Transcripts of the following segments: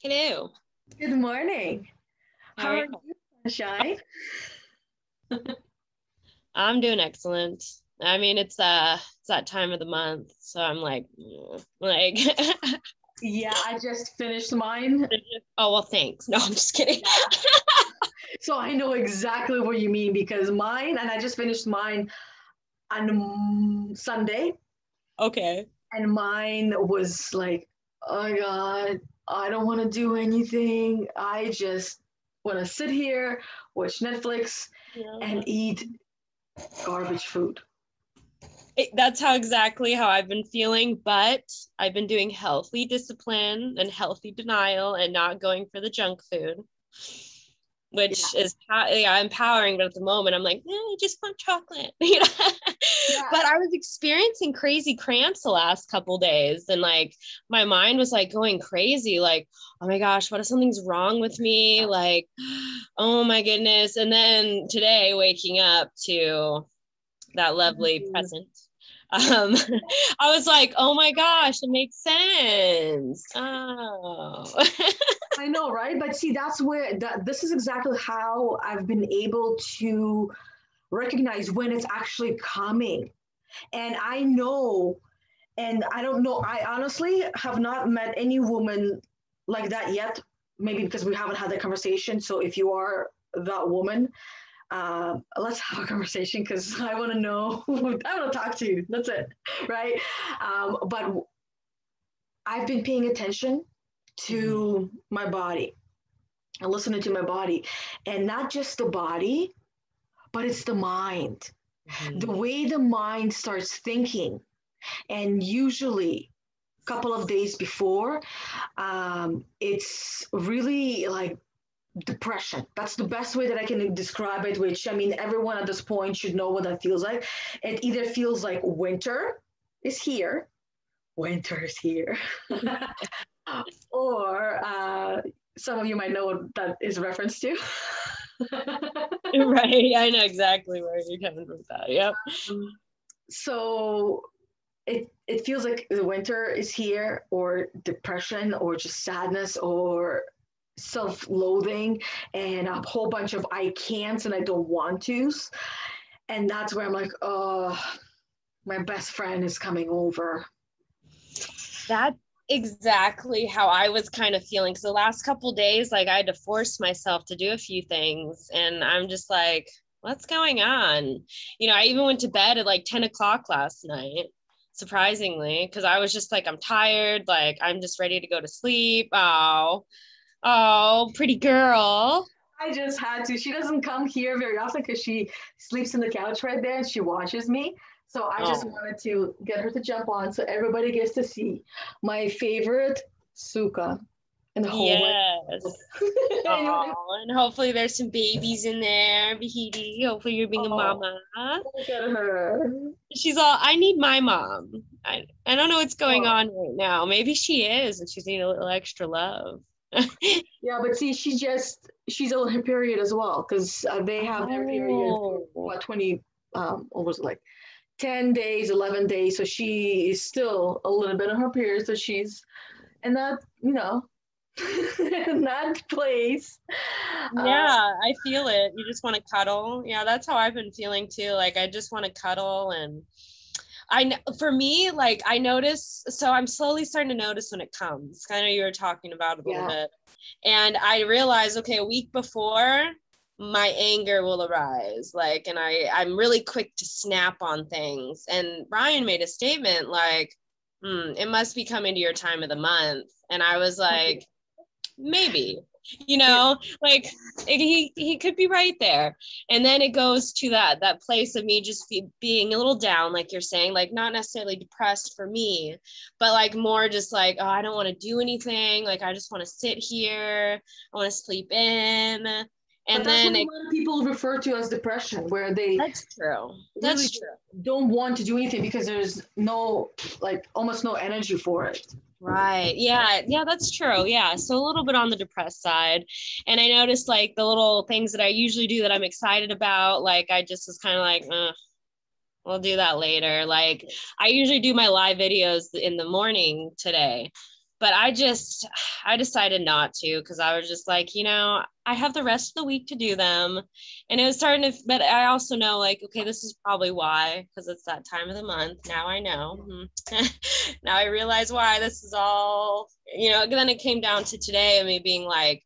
Hello. Good morning. How How are are you? you, Sunshine? I'm doing excellent. I mean, it's that time of the month, so I'm like, like, Yeah, I just finished mine. oh well, thanks. No, I'm just kidding. Yeah. So I know exactly what you mean because mine, and I just finished mine on Sunday, Okay. and mine was like, oh my God, I don't want to do anything. I just want to sit here, watch Netflix, Yeah. and eat garbage food. That's how I've been feeling, but I've been doing healthy discipline and healthy denial and not going for the junk food, Yeah. which is yeah, empowering. But at the moment, I'm like, I just want chocolate, you know. Yeah. But I was experiencing crazy cramps the last couple days, and like my mind was like going crazy, like, oh my gosh, what if something's wrong with me? Like, oh my goodness. And then today, waking up to that lovely present. Um, I was like, oh my gosh, it makes sense. Oh. I know, right? But see, that's where this is exactly how I've been able to recognize when it's actually coming. And I know, and I don't know, I honestly have not met any woman like that yet. Maybe because we haven't had that conversation. So if you are that woman, let's have a conversation because I want to know. I want to talk to you. That's it, right? But I've been paying attention to my body and listening to my body, and not just the body, but it's the mind. The Mhm. way the mind starts thinking, and usually a couple of days before, it's really like depression. That's the best way that I can describe it, which I mean, everyone at this point should know what that feels like. It either feels like winter is here, or some of you might know what that is reference to. Right. I know exactly where you're coming from with that. Yep. So it feels like the winter is here, or depression, or just sadness, or self-loathing, and a whole bunch of I can'ts and I don't want to's. And that's where I'm like, oh, my best friend is coming over. That's exactly how I was kind of feeling. So the last couple days, like I had to force myself to do a few things. And I'm just like, what's going on? I even went to bed at like 10 o'clock last night, surprisingly, because I was just like, I'm tired. Like, I'm just ready to go to sleep. Oh, pretty girl. I just had to. She doesn't come here very often because she sleeps in the couch right there and she watches me. So I just Oh, wanted to get her to jump on so everybody gets to see my favorite suka in the whole wide world. yes. Oh, and hopefully there's some babies in there, Bahidi. Hopefully you're being a Oh, mama. look at her. She's all, I need my mom. I don't know what's going Oh, on right now. Maybe she is, and she's needing a little extra love. yeah, but see, she's on her period as well because they have their period for Oh, what 20 what was it, like 10 days, 11 days. So she is still a little bit on her period. So she's in that, in that place. Uh, yeah, I feel it. You just want to cuddle. Yeah, that's how I've been feeling too. Like I just want to cuddle, and for me, like I notice, so I'm slowly starting to notice when it comes. I know you were talking about it a little yeah. bit. And I realized, okay, a week before, my anger will arise. Like, and I'm really quick to snap on things. And Ryan made a statement like, it must be coming to your time of the month. And I was like, maybe, Yeah. like he could be right there. And then it goes to that place of me just being a little down, like you're saying, like not necessarily depressed for me, but like more just like, oh, I don't want to do anything, like I just want to sit here, I want to sleep in. But And that's what then a lot of people refer to as depression, where they that's true, really that's true. don't want to do anything because there's no, like, almost no energy for it. Right. Yeah. Yeah, that's true. Yeah. So a little bit on the depressed side. And I noticed like the little things that I usually do that I'm excited about, like I just was kind of like, we'll do that later. Like I usually do my live videos in the morning today, but I decided not to, because I was just like, I have the rest of the week to do them. And it was starting to, but I also know, like, okay, this is probably why, because it's that time of the month. Now I know. Now I realize why this is all, then it came down to today and me being like,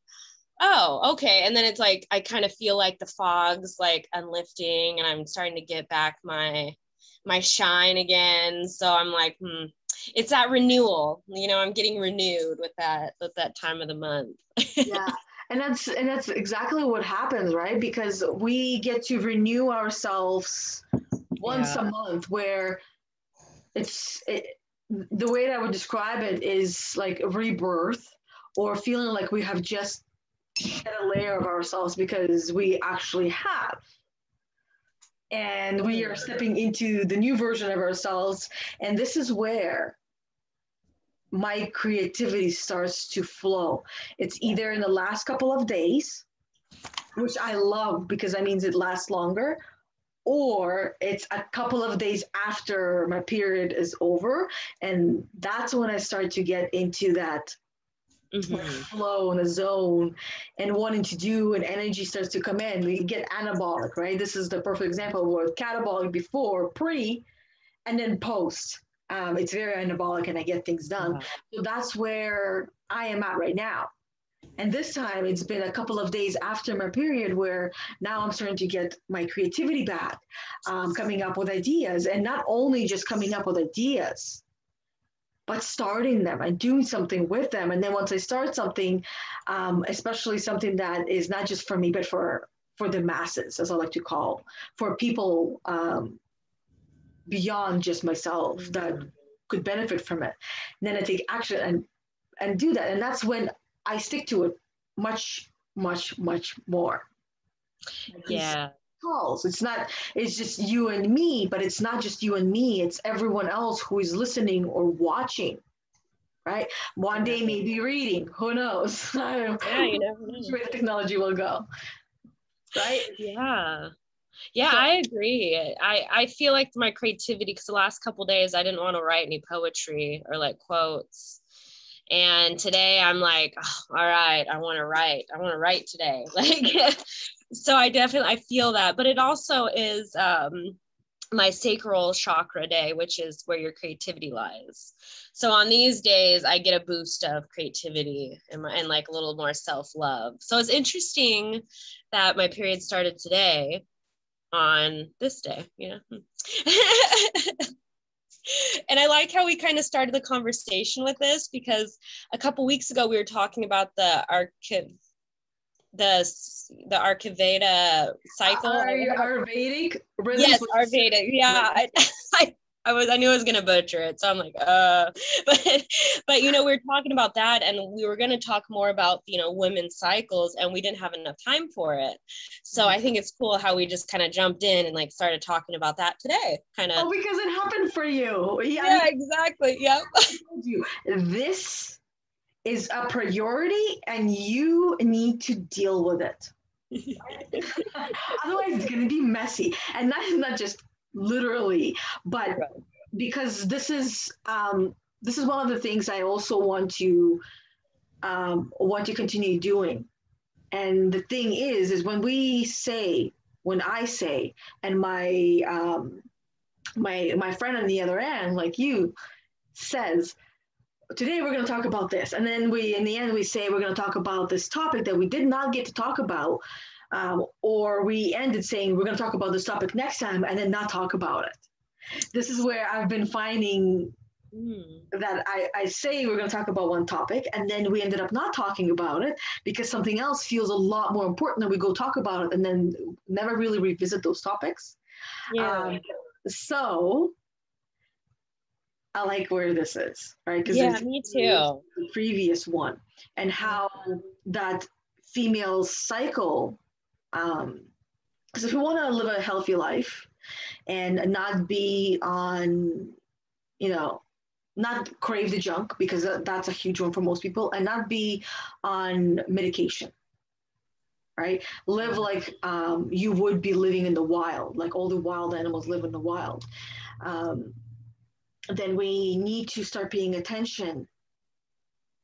oh, okay. And then it's like, I kind of feel like the fog's like unlifting and I'm starting to get back my shine again. So I'm like, it's that renewal, I'm getting renewed with that time of the month. Yeah. And that's exactly what happens, right? Because we get to renew ourselves once a month, where the way that I would describe it is like a rebirth, or feeling like we have just shed a layer of ourselves, because we actually have. And we are stepping into the new version of ourselves. And this is where my creativity starts to flow. It's either in the last couple of days, which I love because that means it lasts longer, or it's a couple of days after my period is over. And that's when I start to get into that flow in the zone and wanting to do, and energy starts to come in. We get anabolic, right? This is the perfect example where catabolic before, pre, and then post. It's very anabolic and I get things done. Wow. So that's where I am at right now. And this time it's been a couple of days after my period where now I'm starting to get my creativity back, coming up with ideas, and not only just coming up with ideas, but starting them and doing something with them. And then once I start something, especially something that is not just for me, but for the masses, as I like to call, for people beyond just myself that could benefit from it. And then I take action and do that. And that's when I stick to it much, much, much more. Yeah. Calls. It's just you and me, but it's not just you and me, it's everyone else who is listening or watching, right? One day maybe reading, who knows? Yeah, you never know where the technology will go, right? Yeah, so, I agree. I feel like my creativity, because the last couple of days I didn't want to write any poetry or like quotes. And today I'm like, oh, all right, I want to write today. Like, so I feel that, but it also is my sacral chakra day, which is where your creativity lies. So on these days I get a boost of creativity and like a little more self-love. So it's interesting that my period started today on this day, And I like how we kind of started the conversation with this, because a couple weeks ago we were talking about the Archiveda cycle. Ayurvedic rhythm. Yes, Ayurveda. Yeah, I knew I was gonna butcher it, so I'm like, but we were talking about that, and we were gonna talk more about women's cycles, and we didn't have enough time for it. So I think it's cool how we just kind of jumped in and like started talking about that today, kind of. Oh, because it happened for you. Yeah, exactly. Yep. This is a priority, and you need to deal with it. Otherwise, it's going to be messy, and not just literally, but because this is one of the things I also want to continue doing. And the thing is when I say, and my my friend on the other end, like you, says, today we're going to talk about this, and then in the end we say we're going to talk about this topic that we did not get to talk about, or we ended saying we're going to talk about this topic next time and then not talk about it. This is where I've been finding that I say we're going to talk about one topic, and then we ended up not talking about it because something else feels a lot more important, and we go talk about it and then never really revisit those topics. So I like where this is, right? Yeah, me too. The previous one, and how that female cycle, because if we want to live a healthy life and not be on, not crave the junk, because that's a huge one for most people, and not be on medication, right? Live like you would be living in the wild, like all the wild animals live in the wild. Then we need to start paying attention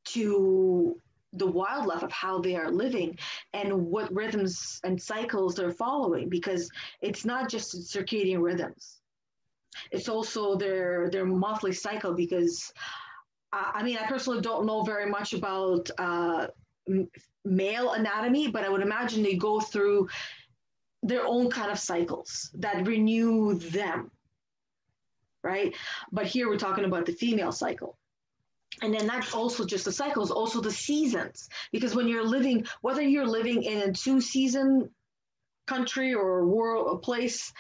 to the wildlife of how they are living and what rhythms and cycles they're following, because it's not just circadian rhythms, it's also their monthly cycle. Because I mean, I personally don't know very much about male anatomy, but I would imagine they go through their own kind of cycles that renew them, right? But here we're talking about the female cycle. And then that's also just the cycles, also the seasons. Because when you're living, whether you're living in a 2-season country or world or place,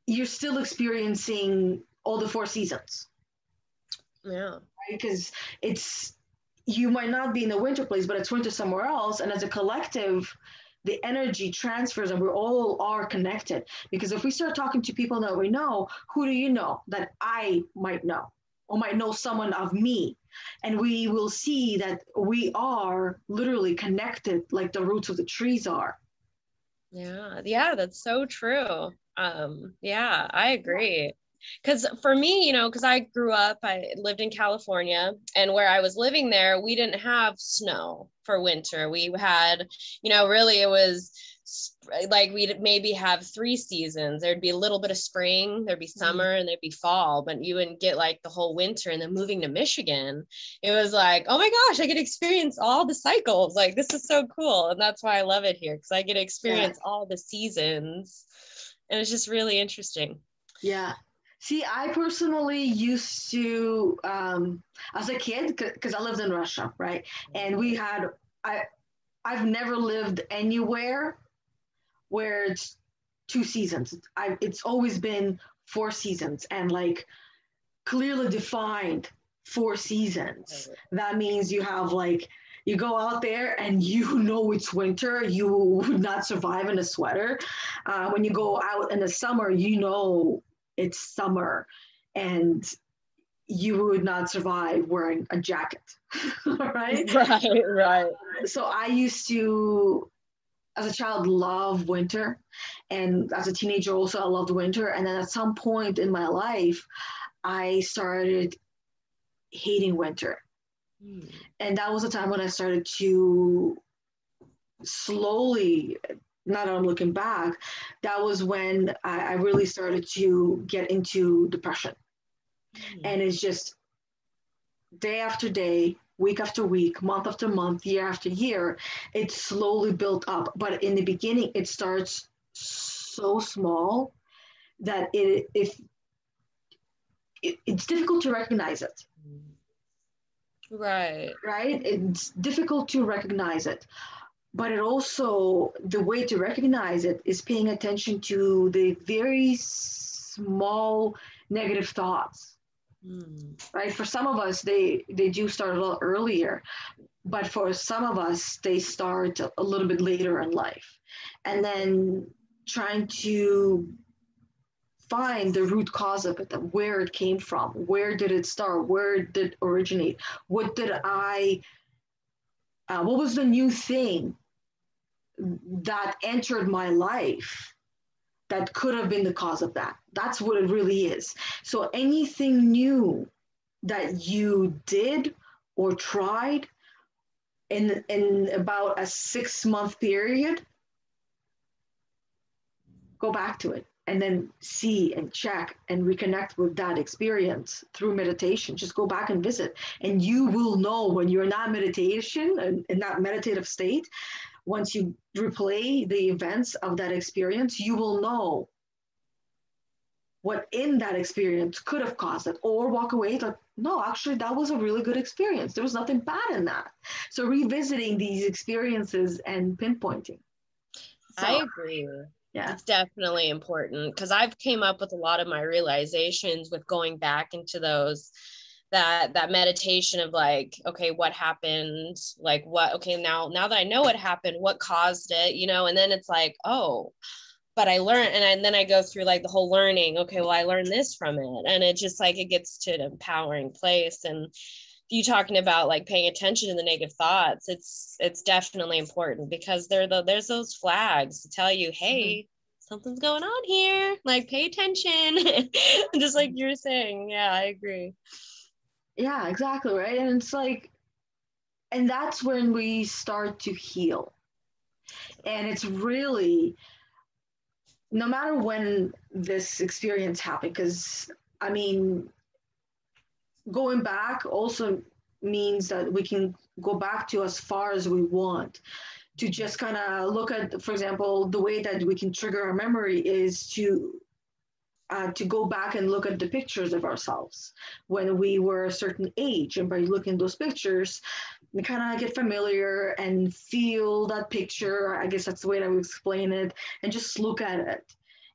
you're still experiencing all the 4 seasons. Yeah. Right? Because it's, you might not be in a winter place, but it's winter somewhere else. And as a collective, the energy transfers and we all are connected. Because if we start talking to people that we know, who do you know that I might know? Or might know someone of me, and we will see that we are literally connected like the roots of the trees are. Yeah, that's so true. Yeah, I agree. Because for me, because I grew up, I lived in California, and where I was living there, we didn't have snow for winter. We had, really it was like we'd maybe have 3 seasons. There'd be a little bit of spring, there'd be summer, and there'd be fall, but you wouldn't get like the whole winter. And then moving to Michigan, it was like, oh my gosh, I get to experience all the cycles. Like, this is so cool. And that's why I love it here, because I get to experience all the seasons. And it's just really interesting. Yeah. See, I personally used to, as a kid, because I lived in Russia, right? And I've never lived anywhere where it's 2 seasons. It's always been 4 seasons, and like clearly defined 4 seasons. That means you have like, you go out there and it's winter. You would not survive in a sweater. When you go out in the summer, it's summer, and you would not survive wearing a jacket, right? Right. So I used to, as a child, love winter, and as a teenager also I loved winter. And then at some point in my life, I started hating winter. And that was the time when I started to slowly, now that I'm looking back, that was when I really started to get into depression. And it's just day after day, week after week, month after month, year after year, it slowly built up. But in the beginning, it starts so small that it's difficult to recognize it. Right. It's difficult to recognize it. But it also, the way to recognize it is paying attention to the very small negative thoughts. Right? For some of us, they do start a little earlier, but for some of us, they start a little bit later in life. And then trying to find the root cause of it, where it came from, where did it start, where did it originate, what was the new thing that entered my life that could have been the cause of that. That's what it really is. So anything new that you did or tried in about a 6-month period, go back to it and then see and check and reconnect with that experience through meditation. Just go back and visit, and you will know when you're in that meditation and in that meditative state. Once you replay the events of that experience, you will know what in that experience could have caused it, or walk away like, no, actually, that was a really good experience. There was nothing bad in that. So revisiting these experiences and pinpointing. So, I agree. Yeah. It's definitely important, because I've came up with a lot of my realizations with going back into those, that meditation of like, okay, what happened? Like now that I know what happened, what caused it, and then it's like, oh, but I learned, and then I go through like the whole learning. Okay, well, I learned this from it. And it just like, it gets to an empowering place. And you talking about like paying attention to the negative thoughts, it's definitely important, because there's those flags to tell you, hey, something's going on here, like pay attention. Just like you're saying. Yeah, I agree. Yeah, exactly, right. And it's like, and that's when we start to heal. And it's really, no matter when this experience happened, because I mean, going back also means that we can go back to as far as we want, to just kind of look at, for example, the way that we can trigger our memory is to go back and look at the pictures of ourselves when we were a certain age. And by looking at those pictures, we kind of get familiar and feel that picture. I guess that's the way that I would explain it. And just look at it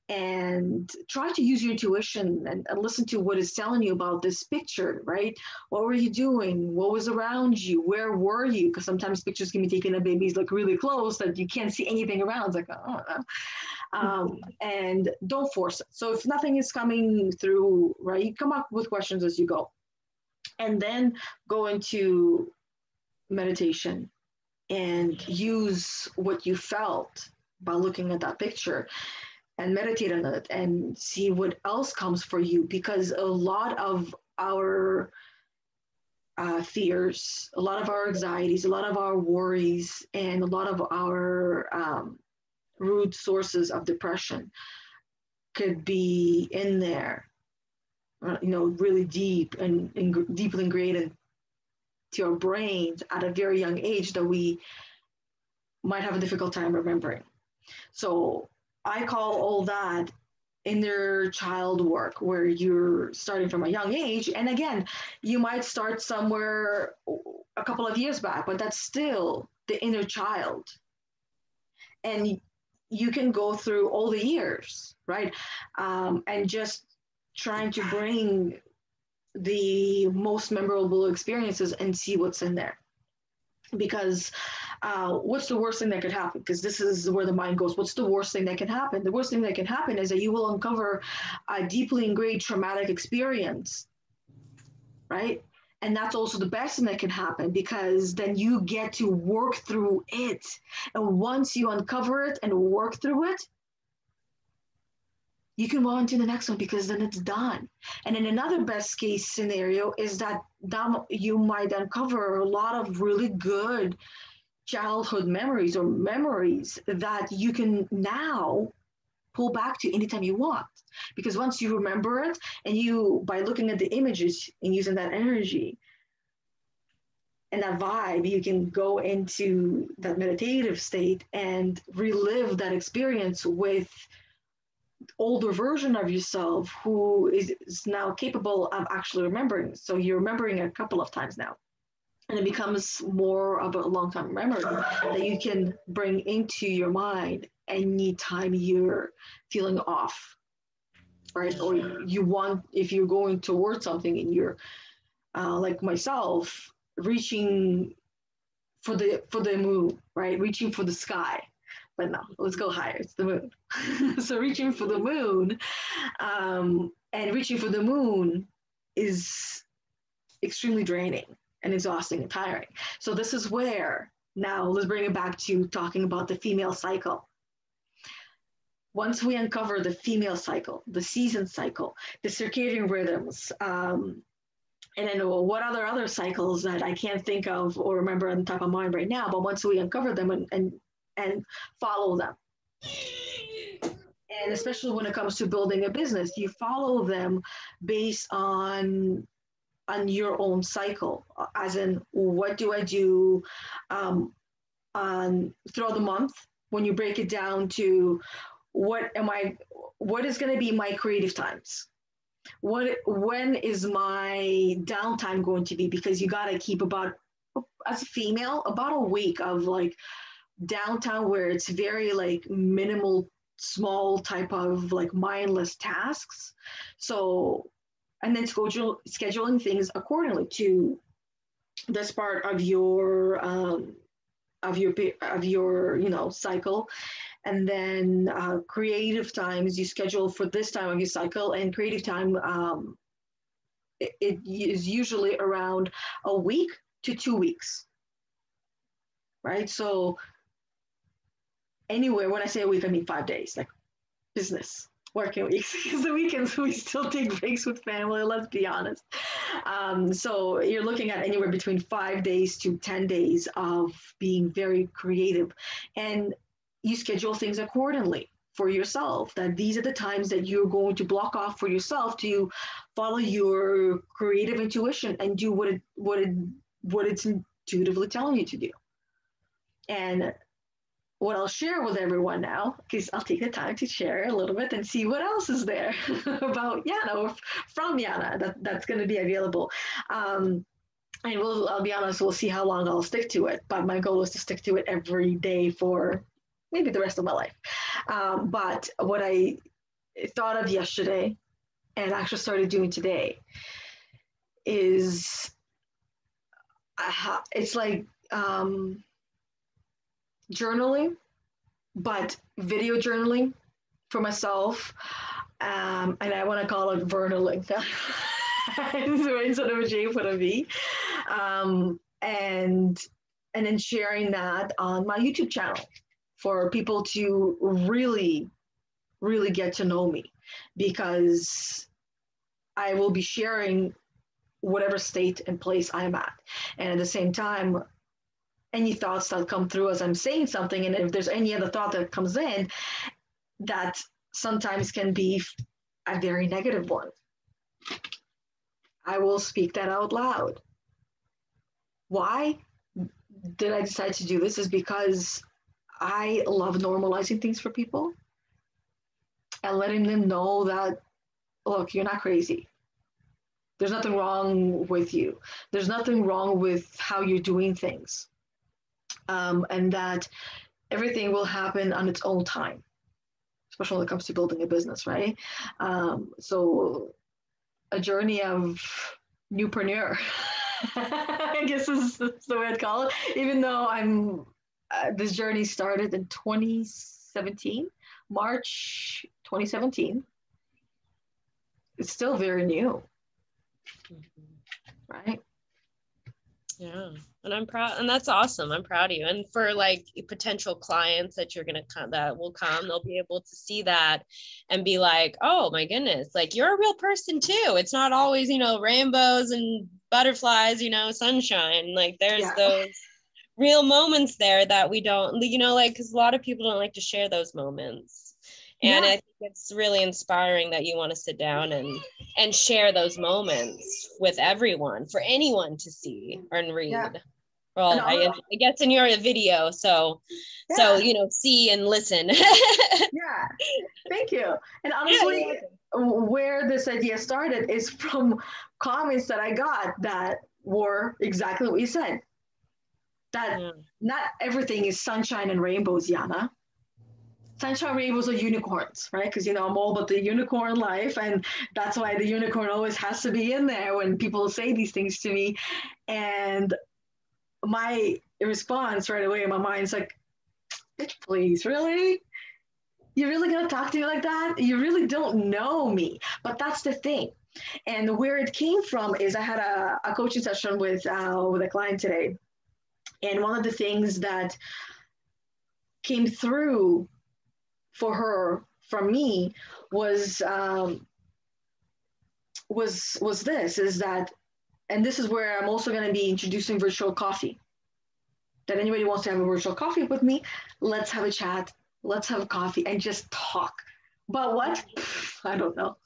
and try to use your intuition and listen to what is telling you about this picture, right? What were you doing? What was around you? Where were you? Because sometimes pictures can be taken of babies like really close that you can't see anything around. It's like, oh, and don't force it. So if nothing is coming through, right, you come up with questions as you go, and then go into meditation and use what you felt by looking at that picture and meditate on it and see what else comes for you, because a lot of our fears, a lot of our anxieties, a lot of our worries, and a lot of our root sources of depression could be in there, really deep and deeply ingrained to our brains at a very young age that we might have a difficult time remembering. So I call all that inner child work, where you're starting from a young age. And again, you might start somewhere a couple of years back, but that's still the inner child. And you can go through all the years, right? And just trying to bring the most memorable experiences and see what's in there. Because what's the worst thing that could happen? Because this is where the mind goes. What's the worst thing that can happen? The worst thing that can happen is that you will uncover a deeply ingrained traumatic experience, right? And that's also the best thing that can happen, because then you get to work through it. And once you uncover it and work through it, you can move on to the next one, because then it's done. And in another best case scenario is that you might uncover a lot of really good childhood memories or memories that you can now pull back to anytime you want. Because once you remember it, and you, by looking at the images and using that energy and that vibe, you can go into that meditative state and relive that experience with older version of yourself who is now capable of actually remembering. So you're remembering a couple of times now. And it becomes more of a long-term memory that you can bring into your mind anytime you're feeling off, right? Or you want, if you're going towards something and you're like myself, reaching for the moon, right? Reaching for the sky. But no, let's go higher. It's the moon. So reaching for the moon, and reaching for the moon is extremely draining and exhausting and tiring. So this is where, now let's bring it back to talking about the female cycle. Once we uncover the female cycle, the season cycle, the circadian rhythms, and then what other cycles that I can't think of or remember on the top of mind right now, but once we uncover them and follow them, and especially when it comes to building a business, you follow them based on your own cycle, as in, what do I do throughout the month, when you break it down to what is going to be my creative times, when is my downtime going to be, because you got to keep about, as a female, about a week of like downtime where it's very like minimal, small type of like mindless tasks. So, and then scheduling things accordingly to this part of your cycle. And then creative times you schedule for this time of your cycle, and creative time, it is usually around a week to 2 weeks, right? So anywhere, when I say a week, I mean 5 days, like business working weeks, because the weekends we still take breaks with family, let's be honest. So you're looking at anywhere between 5 days to 10 days of being very creative. And you schedule things accordingly for yourself, that these are the times that you're going to block off for yourself to follow your creative intuition and do what it's intuitively telling you to do. And what I'll share with everyone now, because I'll take the time to share a little bit and see what else is there about Yana or from Yana that's going to be available. And I'll be honest, we'll see how long I'll stick to it. But my goal is to stick to it every day for maybe the rest of my life. But what I thought of yesterday and actually started doing today is it's like journaling, but video journaling for myself. And I want to call it vernaling. Instead of a J, put a V. And then sharing that on my YouTube channel for people to really, really get to know me, because I will be sharing whatever state and place I'm at. And at the same time, any thoughts that come through as I'm saying something, and if there's any other thought that comes in that sometimes can be a very negative one, I will speak that out loud. Why did I decide to do this? Is because I love normalizing things for people and letting them know that, look, you're not crazy. There's nothing wrong with you. There's nothing wrong with how you're doing things. And that everything will happen on its own time, especially when it comes to building a business, right? So a journey of newpreneur, I guess is the way I'd call it, even though this journey started in 2017, March 2017. It's still very new, right? Yeah. And I'm proud, and that's awesome. I'm proud of you. And for like potential clients that that will come, they'll be able to see that and be like, oh my goodness, like you're a real person too. It's not always, rainbows and butterflies, sunshine. Like there's those real moments there that we don't, because a lot of people don't like to share those moments. And I think it's really inspiring that you want to sit down and share those moments with everyone, for anyone to see and read. Yeah. Well, I guess in your video, so see and listen. Yeah, thank you. And honestly, where this idea started is from comments that I got that were exactly what you said. That not everything is sunshine and rainbows, Yana. Sunshine rainbows are unicorns, right? Because, I'm all about the unicorn life. And that's why the unicorn always has to be in there when people say these things to me. And my response right away in my mind is like, bitch, please, really? You're really going to talk to me like that? You really don't know me. But that's the thing. And where it came from is I had a coaching session with a client today. And one of the things that came through for her from me was this, is that, and this is where I'm also going to be introducing virtual coffee. That anybody wants to have a virtual coffee with me, let's have a chat, let's have a coffee and just talk. But what? I don't know.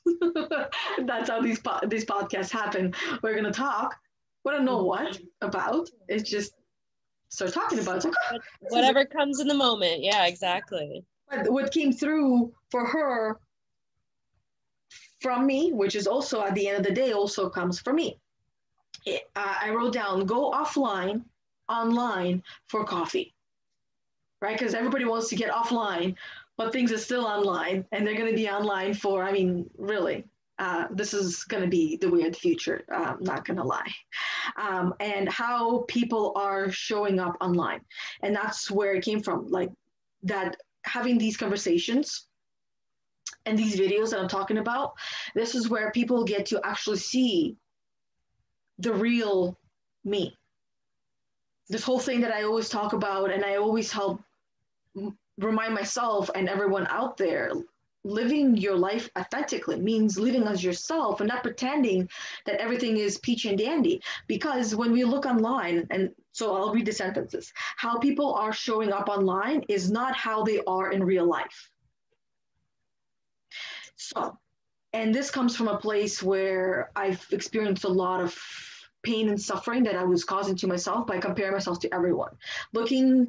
That's how these podcasts happen. We're going to talk. We don't know what about. It's just start talking about it. Like, whatever comes in the moment. Yeah, exactly. But what came through for her from me, which is also at the end of the day also comes from me. I wrote down, go offline, online for coffee, right? Because everybody wants to get offline, but things are still online, and they're going to be online for, really, this is going to be the weird future, I'm not going to lie. And how people are showing up online. And that's where it came from, like that, having these conversations and these videos that I'm talking about, this is where people get to actually see the real me. This whole thing that I always talk about, and I always help remind myself and everyone out there, living your life authentically means living as yourself and not pretending that everything is peach and dandy. Because when we look online, and so I'll read the sentences, how people are showing up online is not how they are in real life. So, and this comes from a place where I've experienced a lot of pain and suffering that I was causing to myself by comparing myself to everyone. Looking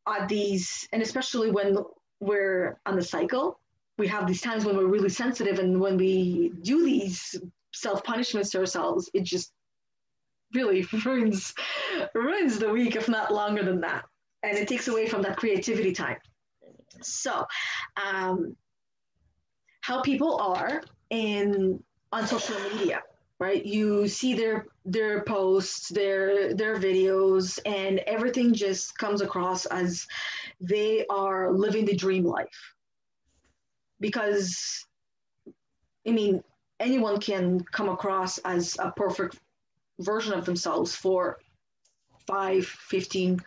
at these, and especially when we're on the cycle, we have these times when we're really sensitive, and when we do these self-punishments to ourselves, it just really ruins the week, if not longer than that. And it takes away from that creativity time. So how people are on social media, right? You see their posts, their videos, and everything just comes across as they are living the dream life. Because, I mean, anyone can come across as a perfect version of themselves for 5-15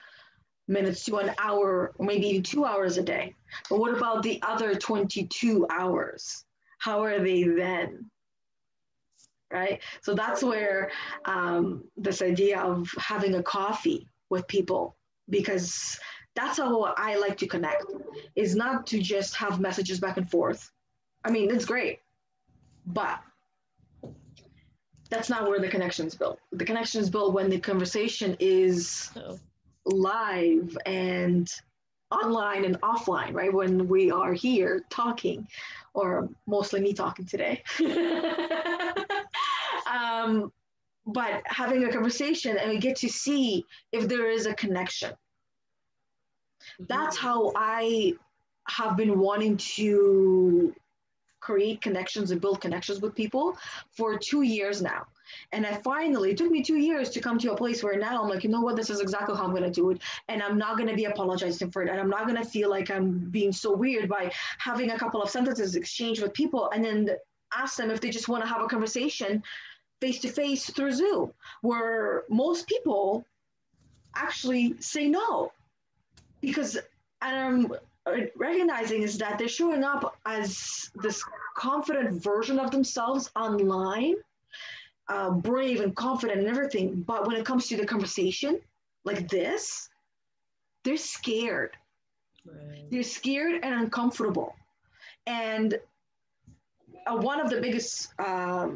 minutes to an hour, or maybe even 2 hours a day. But what about the other 22 hours? How are they then? Right? So that's where this idea of having a coffee with people, because that's how I like to connect, is not to just have messages back and forth. I mean, it's great, but that's not where the connection is built. The connection is built when the conversation is live and online and offline, right? When we are here talking, or mostly me talking today. But having a conversation, and we get to see if there is a connection. That's how I have been wanting to create connections and build connections with people for 2 years now. And it took me 2 years to come to a place where now I'm like, you know what, this is exactly how I'm going to do it. And I'm not going to be apologizing for it. And I'm not going to feel like I'm being so weird by having a couple of sentences exchanged with people and then ask them if they just want to have a conversation face to face through Zoom, where most people actually say no. Because I'm recognizing is that they're showing up as this confident version of themselves online, brave and confident and everything. But when it comes to the conversation like this, they're scared. Right. They're scared and uncomfortable. And one of the biggest, I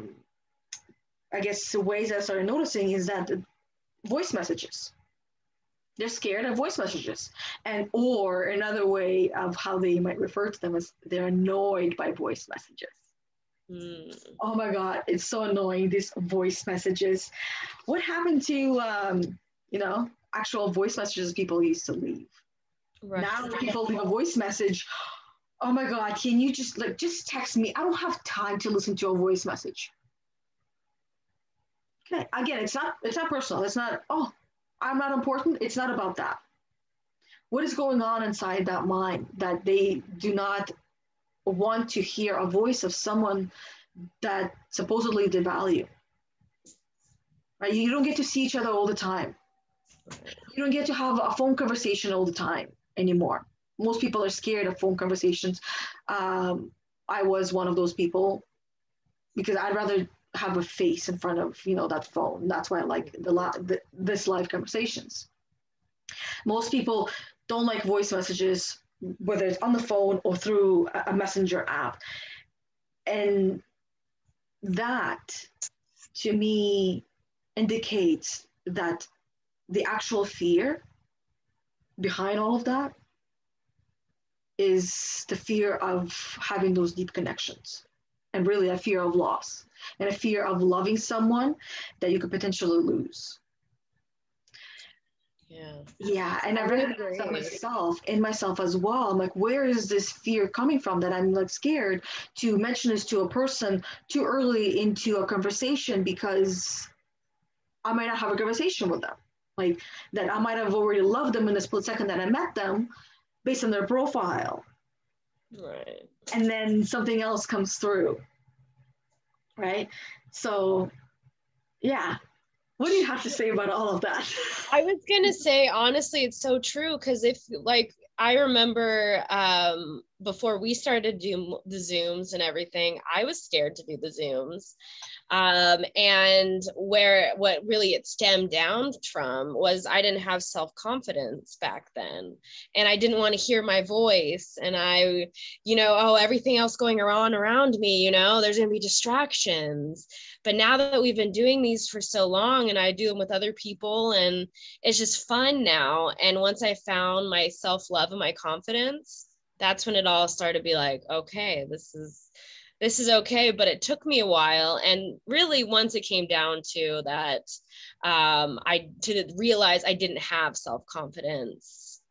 guess, ways I started noticing is that voice messages. They're scared of voice messages. Or another way of how they might refer to them is they're annoyed by voice messages. Oh my God, it's so annoying, these voice messages. What happened to, actual voice messages people used to leave? Right. Now people leave a voice message. Oh my God, can you just text me? I don't have time to listen to a voice message. Okay, again, it's not personal. It's not, oh, I'm not important. It's not about that. What is going on inside that mind that they do not want to hear a voice of someone that supposedly they value? Right? You don't get to see each other all the time. You don't get to have a phone conversation all the time anymore. Most people are scared of phone conversations. I was one of those people, because I'd rather have a face in front of that phone. That's why I like this live conversations. Most people don't like voice messages, whether it's on the phone or through a messenger app. And that, to me, indicates that the actual fear behind all of that is the fear of having those deep connections, and really a fear of loss and a fear of loving someone that you could potentially lose. Yeah, and I recognize that myself as well. I'm like, where is this fear coming from, that I'm like scared to mention this to a person too early into a conversation, because I might not have a conversation with them. Like, that I might have already loved them in the split second that I met them based on their profile. Right. And then something else comes through. Right. So, yeah. What do you have to say about all of that? I was going to say, honestly, it's so true. Because if, like, I remember before we started to do the Zooms and everything, I was scared to do the Zooms. And what really it stemmed down from was I didn't have self-confidence back then. And I didn't want to hear my voice. And I, oh, everything else going on around me, there's going to be distractions. But now that we've been doing these for so long, and I do them with other people, and it's just fun now. And once I found my self-love and my confidence, that's when it all started to be like, okay, this is okay. But it took me a while. And really, once it came down to that, to realize I didn't have self-confidence,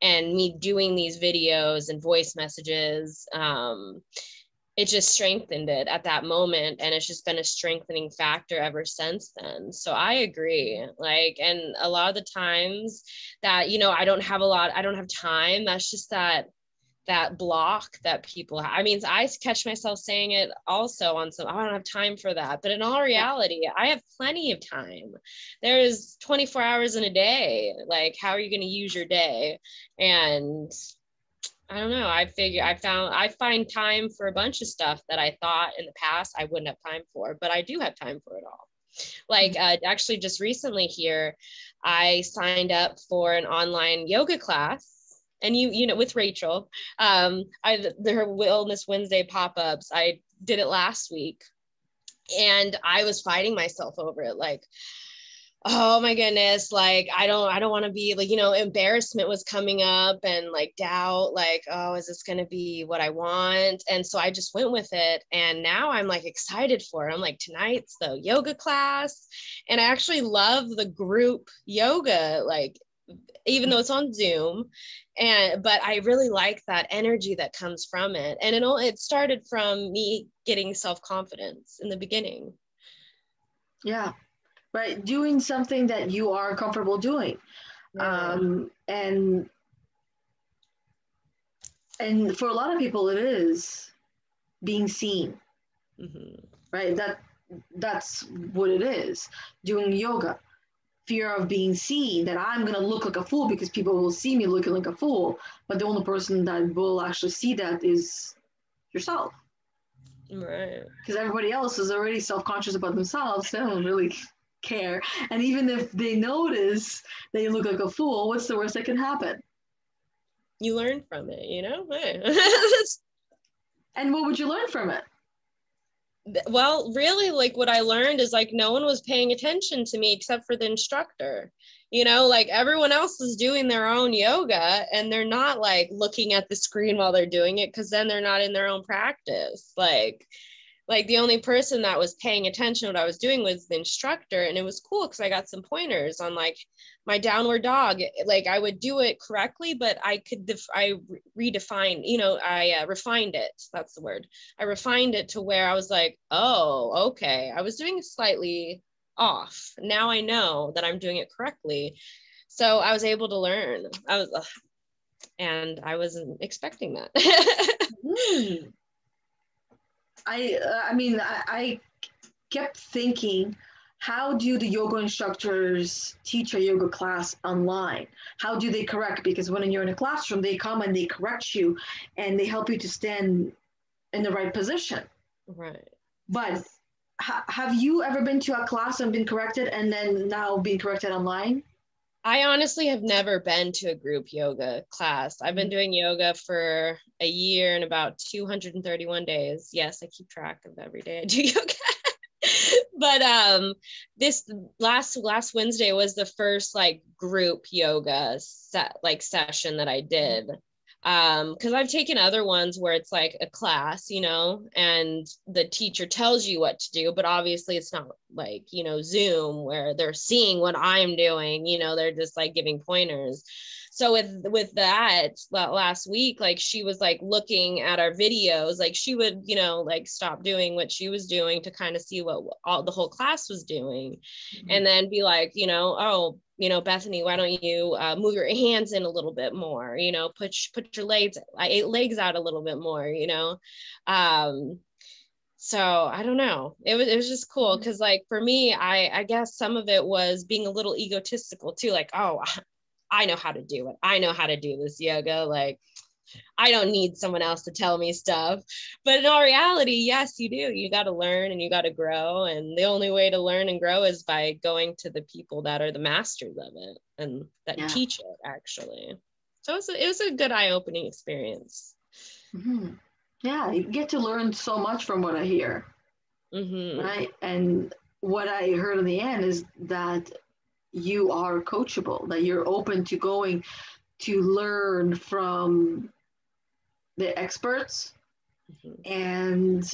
and me doing these videos and voice messages, it just strengthened it at that moment. And it's just been a strengthening factor ever since then. So I agree. And a lot of the times that, I don't have time. That's just that block that people have. I mean, I catch myself saying it also on some, I don't have time for that. But in all reality, I have plenty of time. There's 24 hours in a day. How are you going to use your day? And I don't know. I find time for a bunch of stuff that I thought in the past I wouldn't have time for, but I do have time for it all. Actually just recently here, I signed up for an online yoga class. And with Rachel, her Wellness Wednesday pop-ups, I did it last week, and I was fighting myself over it. Oh my goodness, I don't want to be embarrassment was coming up, and doubt, oh, is this going to be what I want? And so I just went with it. And now I'm excited for it. I'm tonight's the yoga class. And I actually love the group yoga, even though it's on Zoom, but I really like that energy that comes from it. And it started from me getting self-confidence in the beginning. Yeah, right. Doing something that you are comfortable doing. Yeah. And for a lot of people, it is being seen, right? That's what it is, doing yoga. Fear of being seen, that I'm going to look like a fool because people will see me looking like a fool. But the only person that will actually see that is yourself. Right. Because everybody else is already self-conscious about themselves. They don't really care. And even if they notice that you look like a fool, what's the worst that can happen? You learn from it, Hey. And what would you learn from it? Well, really, what I learned is no one was paying attention to me except for the instructor. Everyone else is doing their own yoga, and they're not looking at the screen while they're doing it, because then they're not in their own practice. The only person that was paying attention to what I was doing was the instructor. And it was cool because I got some pointers on my downward dog. I would do it correctly, but I redefined, I refined it. That's the word. I refined it to where I was oh, okay, I was doing it slightly off. Now I know that I'm doing it correctly. So I was able to learn. And I wasn't expecting that. I kept thinking, how do the yoga instructors teach a yoga class online? How do they correct? Because when you're in a classroom, they come and they correct you, and they help you to stand in the right position. Right. But have you ever been to a class and been corrected, and then now being corrected online? I honestly have never been to a group yoga class. I've been doing yoga for a year and about 231 days. Yes, I keep track of every day I do yoga. But this last Wednesday was the first group yoga session that I did. Because I've taken other ones where it's a class, and the teacher tells you what to do, but obviously it's not Zoom where they're seeing what I'm doing, they're just giving pointers. So with that last week, she was looking at our videos, she would, stop doing what she was doing to kind of see what the whole class was doing. And then be oh, Bethany, why don't you move your hands in a little bit more, put your legs out a little bit more, so I don't know. It was just cool. Cause for me, I guess some of it was being a little egotistical too. Oh, I know how to do it. I know how to do this yoga. I don't need someone else to tell me stuff. But in all reality, yes, you do. You got to learn and you got to grow. And the only way to learn and grow is by going to the people that are the masters of it and that teach it, actually. So it was a good eye-opening experience. Mm-hmm. Yeah, you get to learn so much from what I hear. Mm-hmm. Right? And what I heard in the end is that you are coachable, that you're open to going to learn from the experts and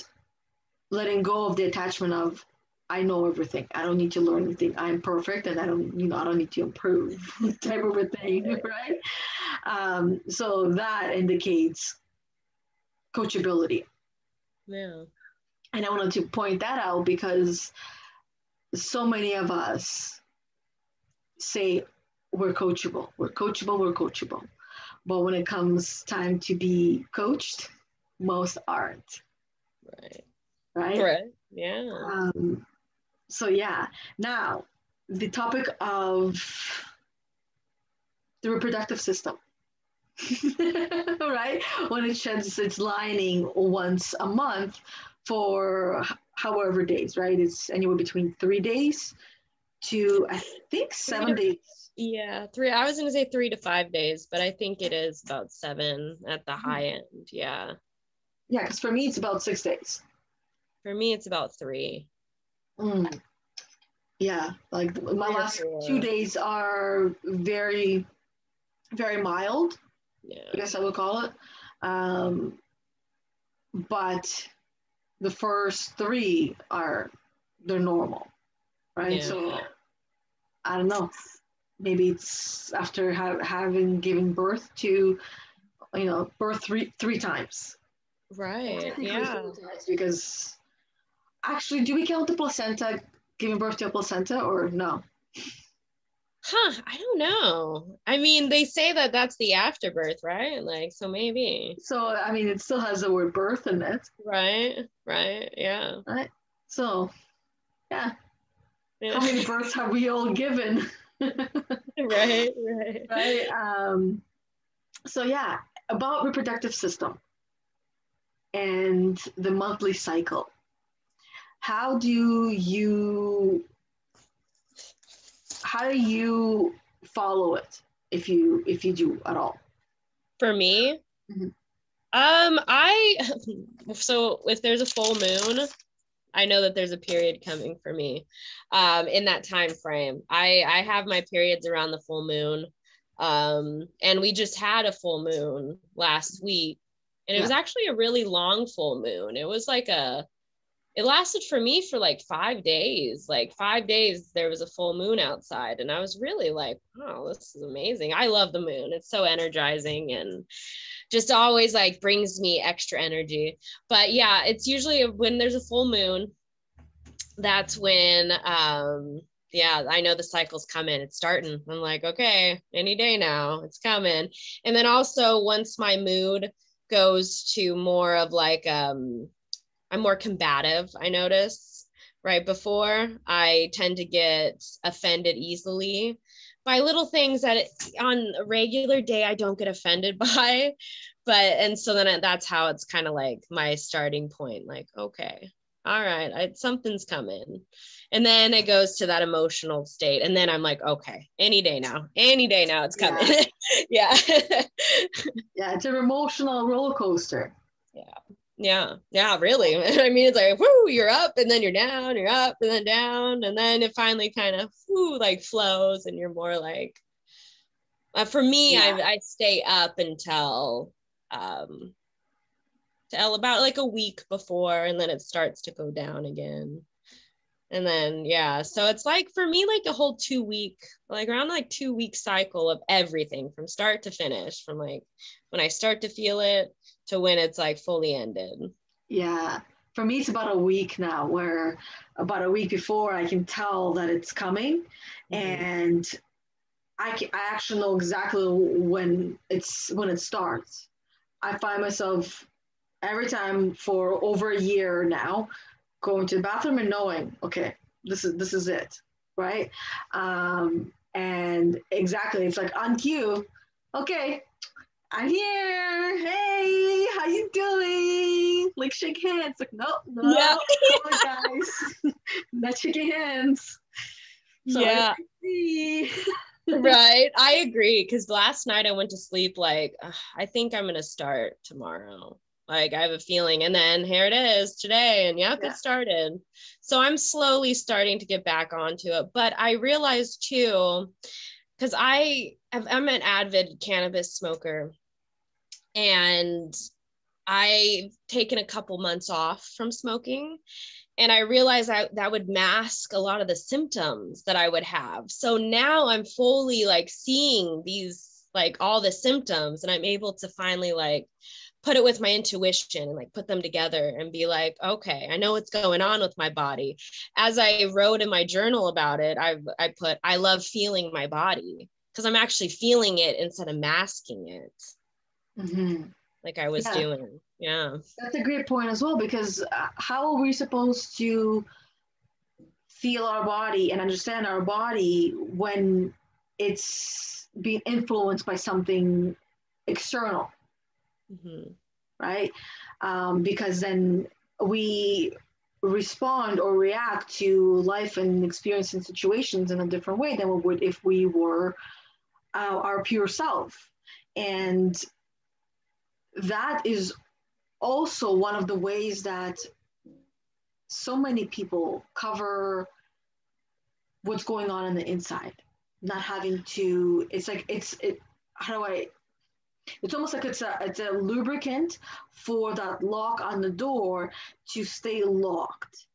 letting go of the attachment of I know everything. I don't need to learn anything. I'm perfect and I don't need to improve type of a thing, right? So that indicates coachability. Yeah. And I wanted to point that out because so many of us say we're coachable. But when it comes time to be coached, most aren't. Right? Yeah. So yeah, now the topic of the reproductive system, right? When it sheds its lining once a month for however days, right? It's anywhere between 3 days to I think 7 days. Yeah, I was going to say 3 to 5 days, but I think it is about 7 at the high end. Yeah. Yeah, because for me, it's about 6 days. For me, it's about 3. Yeah, like my last 2 days are very, very mild. Yeah, I guess I would call it. But the first 3 they're normal, right? Yeah. So I don't know. Maybe it's after given birth to, birth three times. Right. Yeah. Because actually, do we count the placenta, giving birth to a placenta, or no? I don't know. I mean, they say that that's the afterbirth, right? Like, so maybe. So, I mean, it still has the word birth in it. Right. Yeah. Right. So, yeah. How many births have we all given? Right. So, yeah, about reproductive system and the monthly cycle. How do you follow it if you do at all? For me, so if there's a full moon, I know that there's a period coming for me in that time frame. I have my periods around the full moon, and we just had a full moon last week, and it was actually a really long full moon. It was like it lasted for me for like 5 days. Like 5 days, there was a full moon outside. And I was really like, oh, this is amazing. I love the moon. It's so energizing and just always like brings me extra energy. But yeah, it's usually when there's a full moon, that's when, I know the cycle's coming. It's starting. I'm like, okay, any day now, it's coming. And then also once my mood goes to more of like, I'm more combative, I notice. Right before, I tend to get offended easily by little things that on a regular day I don't get offended by. And so then that's how it's kind of like my starting point. Like, okay, all right, something's coming. And then it goes to that emotional state. And then I'm like, okay, any day now it's coming. Yeah. Yeah, it's an emotional roller coaster. Yeah, really. I mean, it's like, whoo, you're up and then you're down, you're up and then down. And then it finally kind of like flows and you're more like, for me, I stay up until about like a week before, and then it starts to go down again. And then, so it's like for me, like a whole 2 week, like around like 2 week cycle of everything from start to finish, from like when I start to feel it to when it's like fully ended. Yeah. For me, it's about a week now, where about a week before I can tell that it's coming. And I actually know exactly when it starts. I find myself every time for over a year now going to the bathroom and knowing, okay, this is it, right? And exactly, it's like on cue, okay, I'm here. Hey, how you doing? Like shake hands. Like, no, Yeah. come on, guys. Not shaking hands. So Yeah. see. Right. I agree. Because last night I went to sleep like, I think I'm going to start tomorrow. Like I have a feeling. And then here it is today. And yep, it started. So I'm slowly starting to get back onto it. But I realized too, because I'm an avid cannabis smoker. And I've taken a couple months off from smoking. And I realized that would mask a lot of the symptoms that I would have. So now I'm fully like seeing these, like all the symptoms, and I'm able to finally like put it with my intuition and like put them together and be like, okay, I know what's going on with my body. As I wrote in my journal about it, I put, I love feeling my body, because I'm actually feeling it instead of masking it. Mm-hmm. Like I was doing. Yeah. That's a great point as well, because how are we supposed to feel our body and understand our body when it's being influenced by something external, right? Because then we respond or react to life and experience and situations in a different way than we would if we were our pure self. And that is also one of the ways that so many people cover what's going on the inside, not having to, it's like, how do I, it's almost like it's a lubricant for that lock on the door to stay locked.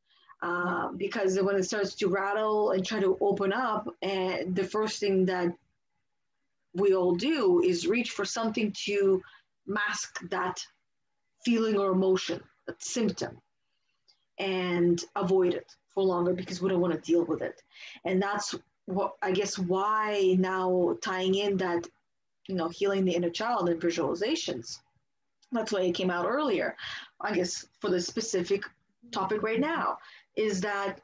Because when it starts to rattle and try to open up, and the first thing that we all do is reach for something to mask that feeling or emotion, that symptom, and avoid it for longer because we don't want to deal with it. And that's what I guess why now tying in that, healing the inner child and visualizations. That's why it came out earlier, I guess, for the specific topic right now, is that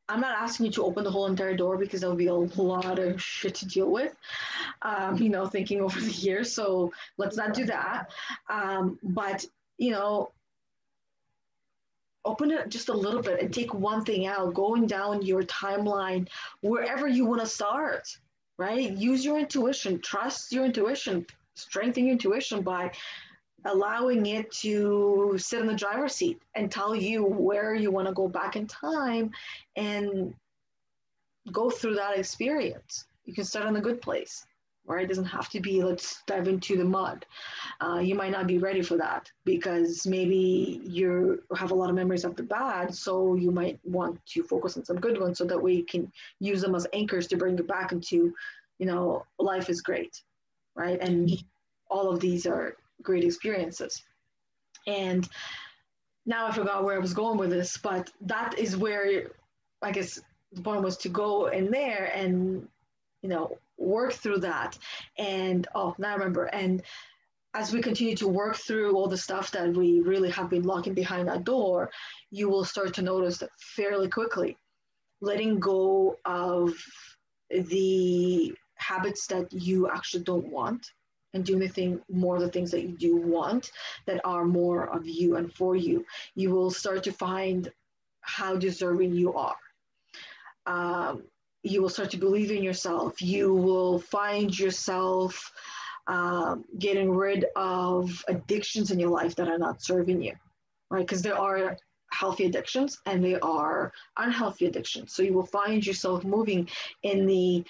I'm not asking you to open the whole entire door because there'll be a lot of shit to deal with, thinking over the years. So let's not do that. But, open it just a little bit and take one thing out, going down your timeline, wherever you want to start, right? Use your intuition, trust your intuition, strengthen your intuition by allowing it to sit in the driver's seat and tell you where you want to go back in time and go through that experience. You can start in a good place, right? It doesn't have to be, let's dive into the mud. You might not be ready for that because maybe you have a lot of memories of the bad. So you might want to focus on some good ones so that way you can use them as anchors to bring you back into, life is great, right? And all of these are great experiences. And now I forgot where I was going with this, but that is where I guess the point was to go in there and, work through that. And now I remember. And as we continue to work through all the stuff that we really have been locking behind that door, you will start to notice that fairly quickly, letting go of the habits that you actually don't want and doing the things that you do want that are more of you and for you. You will start to find how deserving you are. You will start to believe in yourself. You will find yourself getting rid of addictions in your life that are not serving you, right? Because there are healthy addictions and there are unhealthy addictions. So you will find yourself moving in the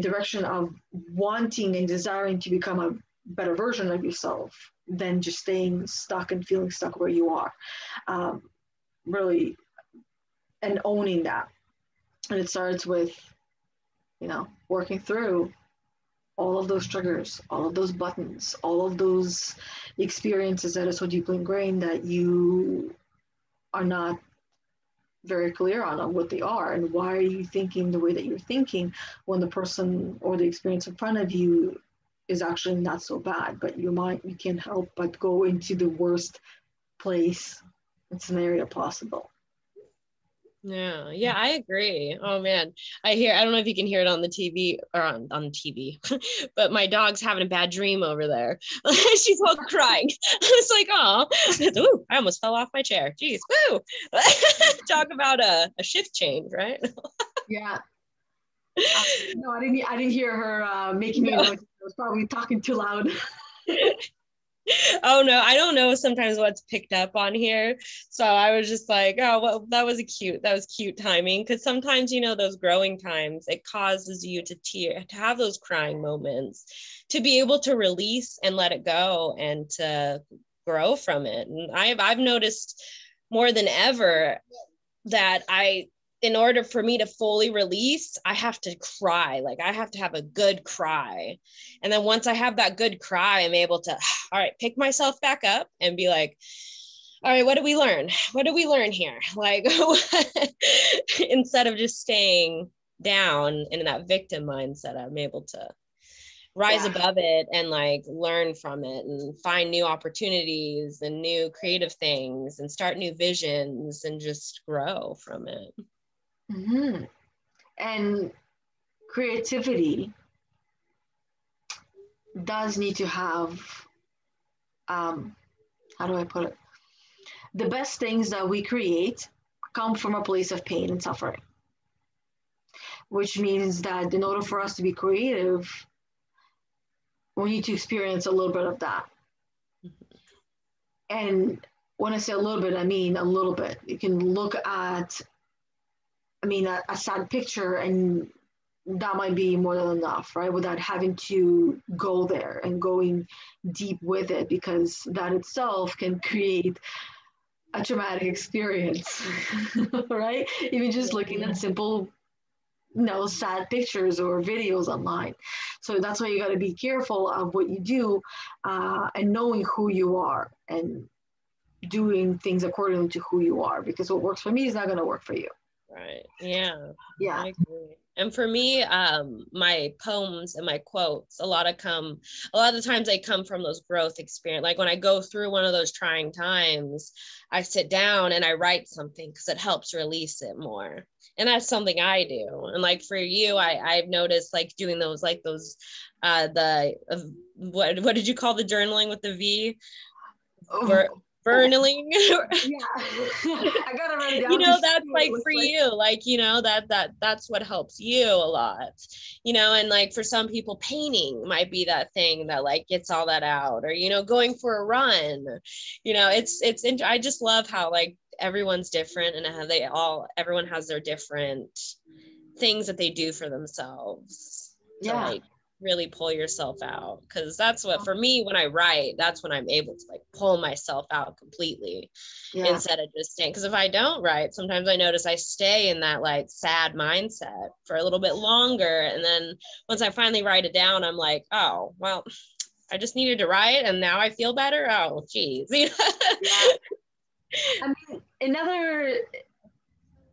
direction of wanting and desiring to become a better version of yourself than just staying stuck and feeling stuck where you are. Really, and owning that. And it starts with, working through all of those triggers, all of those buttons, all of those experiences that are so deeply ingrained that you are not very clear on what they are and why are you thinking the way that you're thinking when the person or the experience in front of you is actually not so bad, but your mind, you can't help but go into the worst place and scenario possible. Yeah, I agree. Oh man, I don't know if you can hear it on the TV or on TV, but my dog's having a bad dream over there. She's all crying. I was like, oh, ooh, I almost fell off my chair. Jeez, woo. Talk about a shift change, right? Yeah. No, I didn't hear her making me noise. I was probably talking too loud. Oh no, I don't know sometimes what's picked up on here. So I was just like, oh well, that was cute timing. Because sometimes, those growing times, it causes you to have those crying moments, to be able to release and let it go and to grow from it. And I've noticed more than ever that in order for me to fully release, I have to cry. Like I have to have a good cry. And then once I have that good cry, I'm able to, all right, pick myself back up and be like, all right, what did we learn? What did we learn here? Like, instead of just staying down in that victim mindset, I'm able to rise above it and like learn from it and find new opportunities and new creative things and start new visions and just grow from it. Mm-hmm. And creativity does need to have, how do I put it? The best things that we create come from a place of pain and suffering, which means that in order for us to be creative, we need to experience a little bit of that. And when I say a little bit, I mean a little bit. You can look at, a sad picture, and that might be more than enough, right? Without having to go there and going deep with it, because that itself can create a traumatic experience, right? Even just looking at simple, sad pictures or videos online. So that's why you got to be careful of what you do, and knowing who you are and doing things according to who you are, because what works for me is not going to work for you. Right. Yeah. Yeah. I agree. And for me, my poems and my quotes, a lot of the times they come from those growth experience. Like when I go through one of those trying times, I sit down and I write something because it helps release it more. And that's something I do. And like for you, I've noticed like doing those, what did you call the journaling with the V? Journaling. Yeah. I gotta write it down. That's like for you, like, that's what helps you a lot, and like for some people, painting might be that thing that like gets all that out, or, going for a run, I just love how like everyone's different and how everyone has their different things that they do for themselves to like really pull yourself out, because that's what for me, when I write, that's when I'm able to like pull myself out completely, instead of just staying, because if I don't write, sometimes I notice I stay in that like sad mindset for a little bit longer, and then once I finally write it down, I'm like, oh well, I just needed to write and now I feel better. Oh geez. Another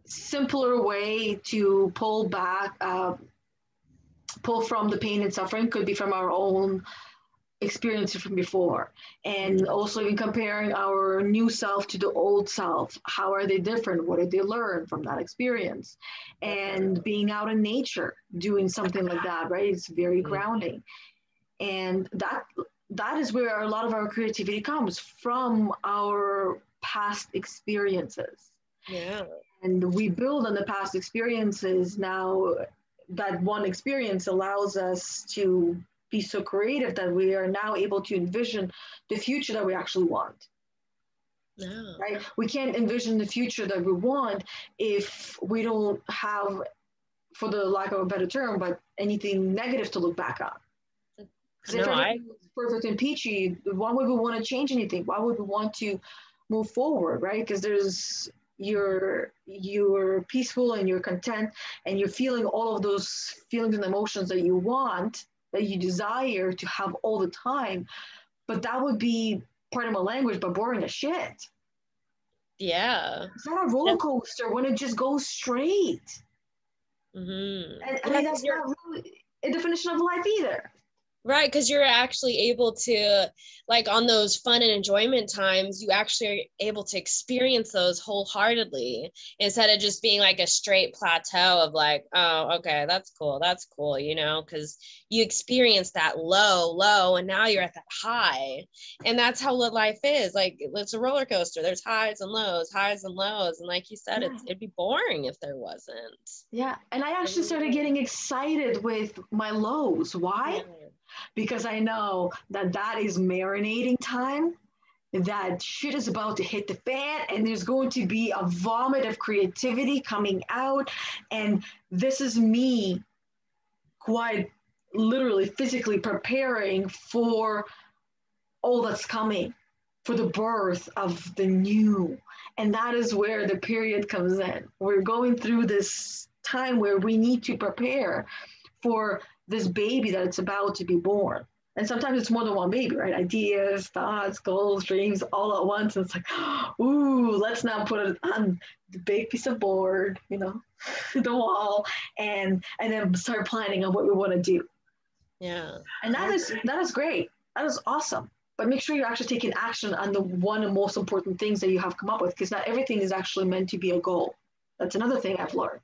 simpler way to pull from the pain and suffering could be from our own experiences from before, and also even comparing our new self to the old self. How are they different? What did they learn from that experience? And being out in nature, doing something like that, right? It's very grounding, and that is where a lot of our creativity comes from, our past experiences. And we build on the past experiences. Now that one experience allows us to be so creative that we are now able to envision the future that we actually want. Right? We can't envision the future that we want if we don't have, for the lack of a better term, but anything negative to look back on. Because if everything was perfect and peachy, why would we want to change anything? Why would we want to move forward, right? Because there's you're peaceful and you're content and you're feeling all of those feelings and emotions that you want, that you desire to have all the time. But that would be, part of my language, but boring as shit. It's not a roller coaster when it just goes straight. And I mean, that's not really a definition of life either. Right, because you're actually able to, like on those fun and enjoyment times, you actually are able to experience those wholeheartedly instead of just being like a straight plateau of like, oh, okay, that's cool, you know, because you experience that low, and now you're at that high. And that's how life is. Like it's a roller coaster. There's highs and lows, highs and lows. And like you said, it'd be boring if there wasn't. Yeah. And I actually started getting excited with my lows. Why? Yeah. Because I know that that is marinating time. That shit is about to hit the fan, and there's going to be a vomit of creativity coming out. And this is me quite literally physically preparing for all that's coming, for the birth of the new. And that is where the period comes in. We're going through this time where we need to prepare for this baby that it's about to be born. And sometimes it's more than one baby, right? Ideas, thoughts, goals, dreams, all at once. And it's like, ooh, let's now put it on the big piece of board, you know, the wall, and then start planning on what we want to do. Yeah. And that is great. That is awesome. But make sure you're actually taking action on the one and most important things that you have come up with, because not everything is actually meant to be a goal. That's another thing I've learned.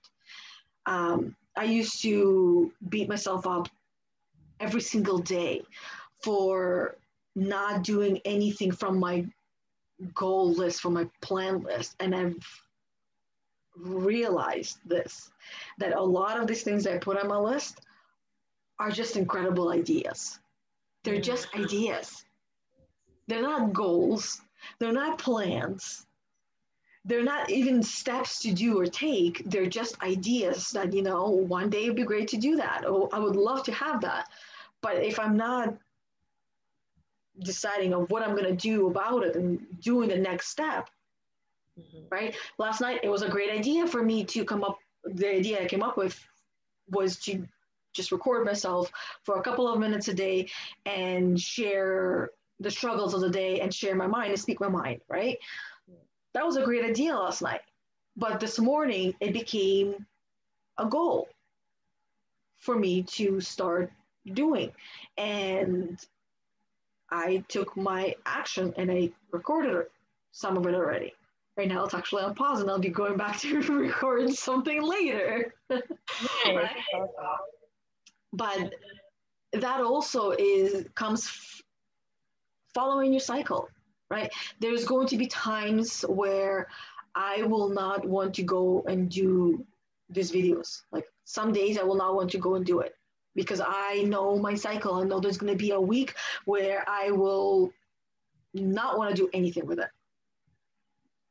I used to beat myself up every single day for not doing anything from my goal list, from my plan list. And I've realized this, that a lot of these things that I put on my list are just incredible ideas. They're just ideas. They're not goals. They're not plans. They're not even steps to do or take. They're just ideas that, you know, one day it'd be great to do that. Oh, I would love to have that. But if I'm not deciding of what I'm going to do about it and doing the next step, right? Last night, it was a great idea for me to come up. The idea I came up with was to just record myself for a couple of minutes a day and share the struggles of the day and share my mind and speak my mind, right? That was a great idea last night. But this morning, it became a goal for me to start doing. And I took my action and I recorded some of it already. Right now, it's actually on pause, and I'll be going back to record something later. Right? But that also comes following your cycle, right? There's going to be times where I will not want to go and do these videos. Like some days I will not want to go and do it because I know my cycle. I know there's going to be a week where I will not want to do anything with it.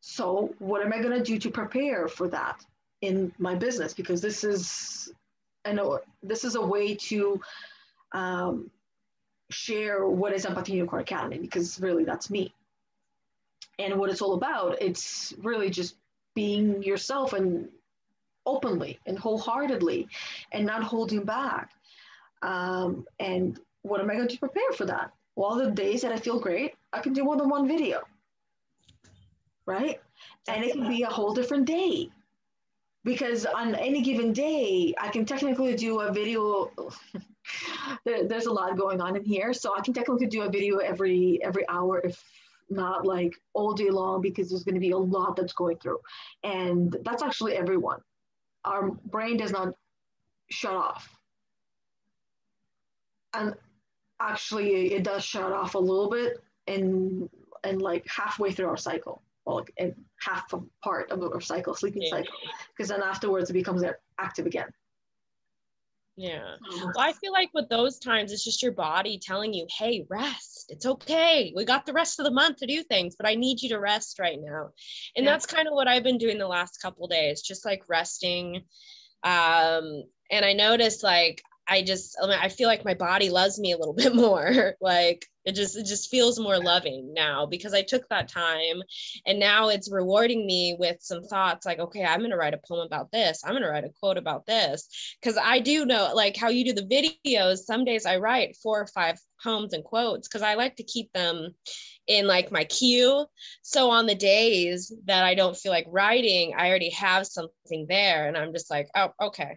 So what am I going to do to prepare for that in my business? Because this is a way to share what is Empathy Unicorn Academy, because really that's me. And what it's all about, it's really just being yourself and openly and wholeheartedly and not holding back. And what am I going to prepare for that? Well, the days that I feel great, I can do more than one video, right? And it can be a whole different day. Because on any given day, I can technically do a video. There's a lot going on in here, so I can technically do a video every hour, if not like all day long, because there's going to be a lot that's going through. And that's actually everyone. Our brain does not shut off. And actually, it does shut off a little bit and like halfway through our cycle. Well, and half a part of our cycle, sleeping cycle, because then afterwards it becomes active again. Yeah. Well, I feel like with those times, it's just your body telling you, hey, rest. It's okay. We got the rest of the month to do things, but I need you to rest right now. And that's kind of what I've been doing the last couple of days, just like resting. And I noticed like, I feel like my body loves me a little bit more. Like it just feels more loving now because I took that time, and now it's rewarding me with some thoughts like, okay, I'm going to write a poem about this. I'm going to write a quote about this. Cause I do know like how you do the videos. Some days I write 4 or 5 poems and quotes cause I like to keep them in like my queue. So on the days that I don't feel like writing, I already have something there and I'm just like, oh, okay.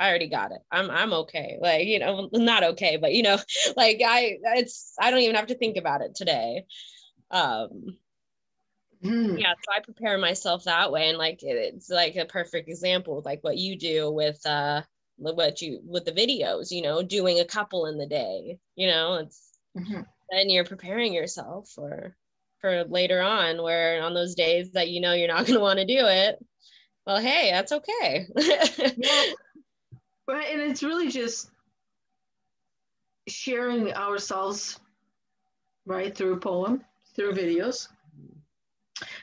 I already got it. I'm okay. Like, you know, not okay, but you know, like I don't even have to think about it today. Yeah, so I prepare myself that way, and like it's like a perfect example, like what you do with with the videos, you know, doing a couple in the day, you know, it's then you're preparing yourself for later on, where on those days that you know you're not going to want to do it, well, hey, that's okay. Yeah, right. And it's really just sharing ourselves, right, through poem, through videos,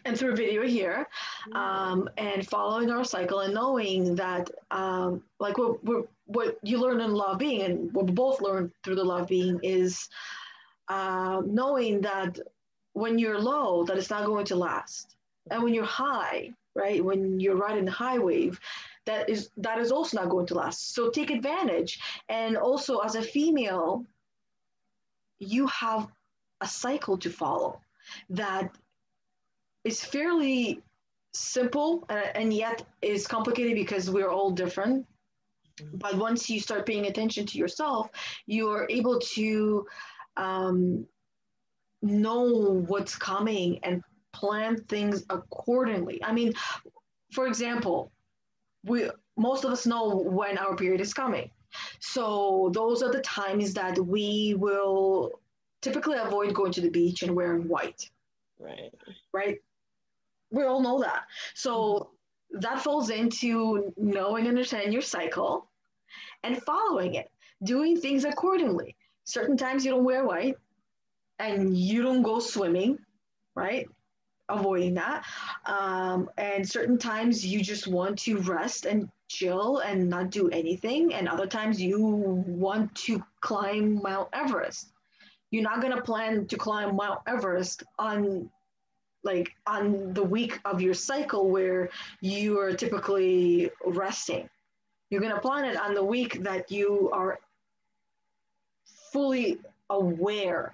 and through video here, and following our cycle and knowing that, like what you learn in law of being, and what we both learned through the law of being, is knowing that when you're low, that it's not going to last, and when you're high, right, when you're riding the high wave, that is also not going to last. So take advantage. And also, as a female, you have a cycle to follow that is fairly simple, and yet is complicated because we're all different. But once you start paying attention to yourself, you're able to know what's coming and plan things accordingly. I mean, for example, most of us know when our period is coming. So those are the times that we will typically avoid going to the beach and wearing white. Right. Right? We all know that. So that falls into knowing and understanding your cycle and following it, doing things accordingly. Certain times you don't wear white and you don't go swimming, right? Avoiding that. And certain times you just want to rest and chill and not do anything. And other times you want to climb Mount Everest. You're not going to plan to climb Mount Everest on the week of your cycle where you are typically resting. You're going to plan it on the week that you are fully aware.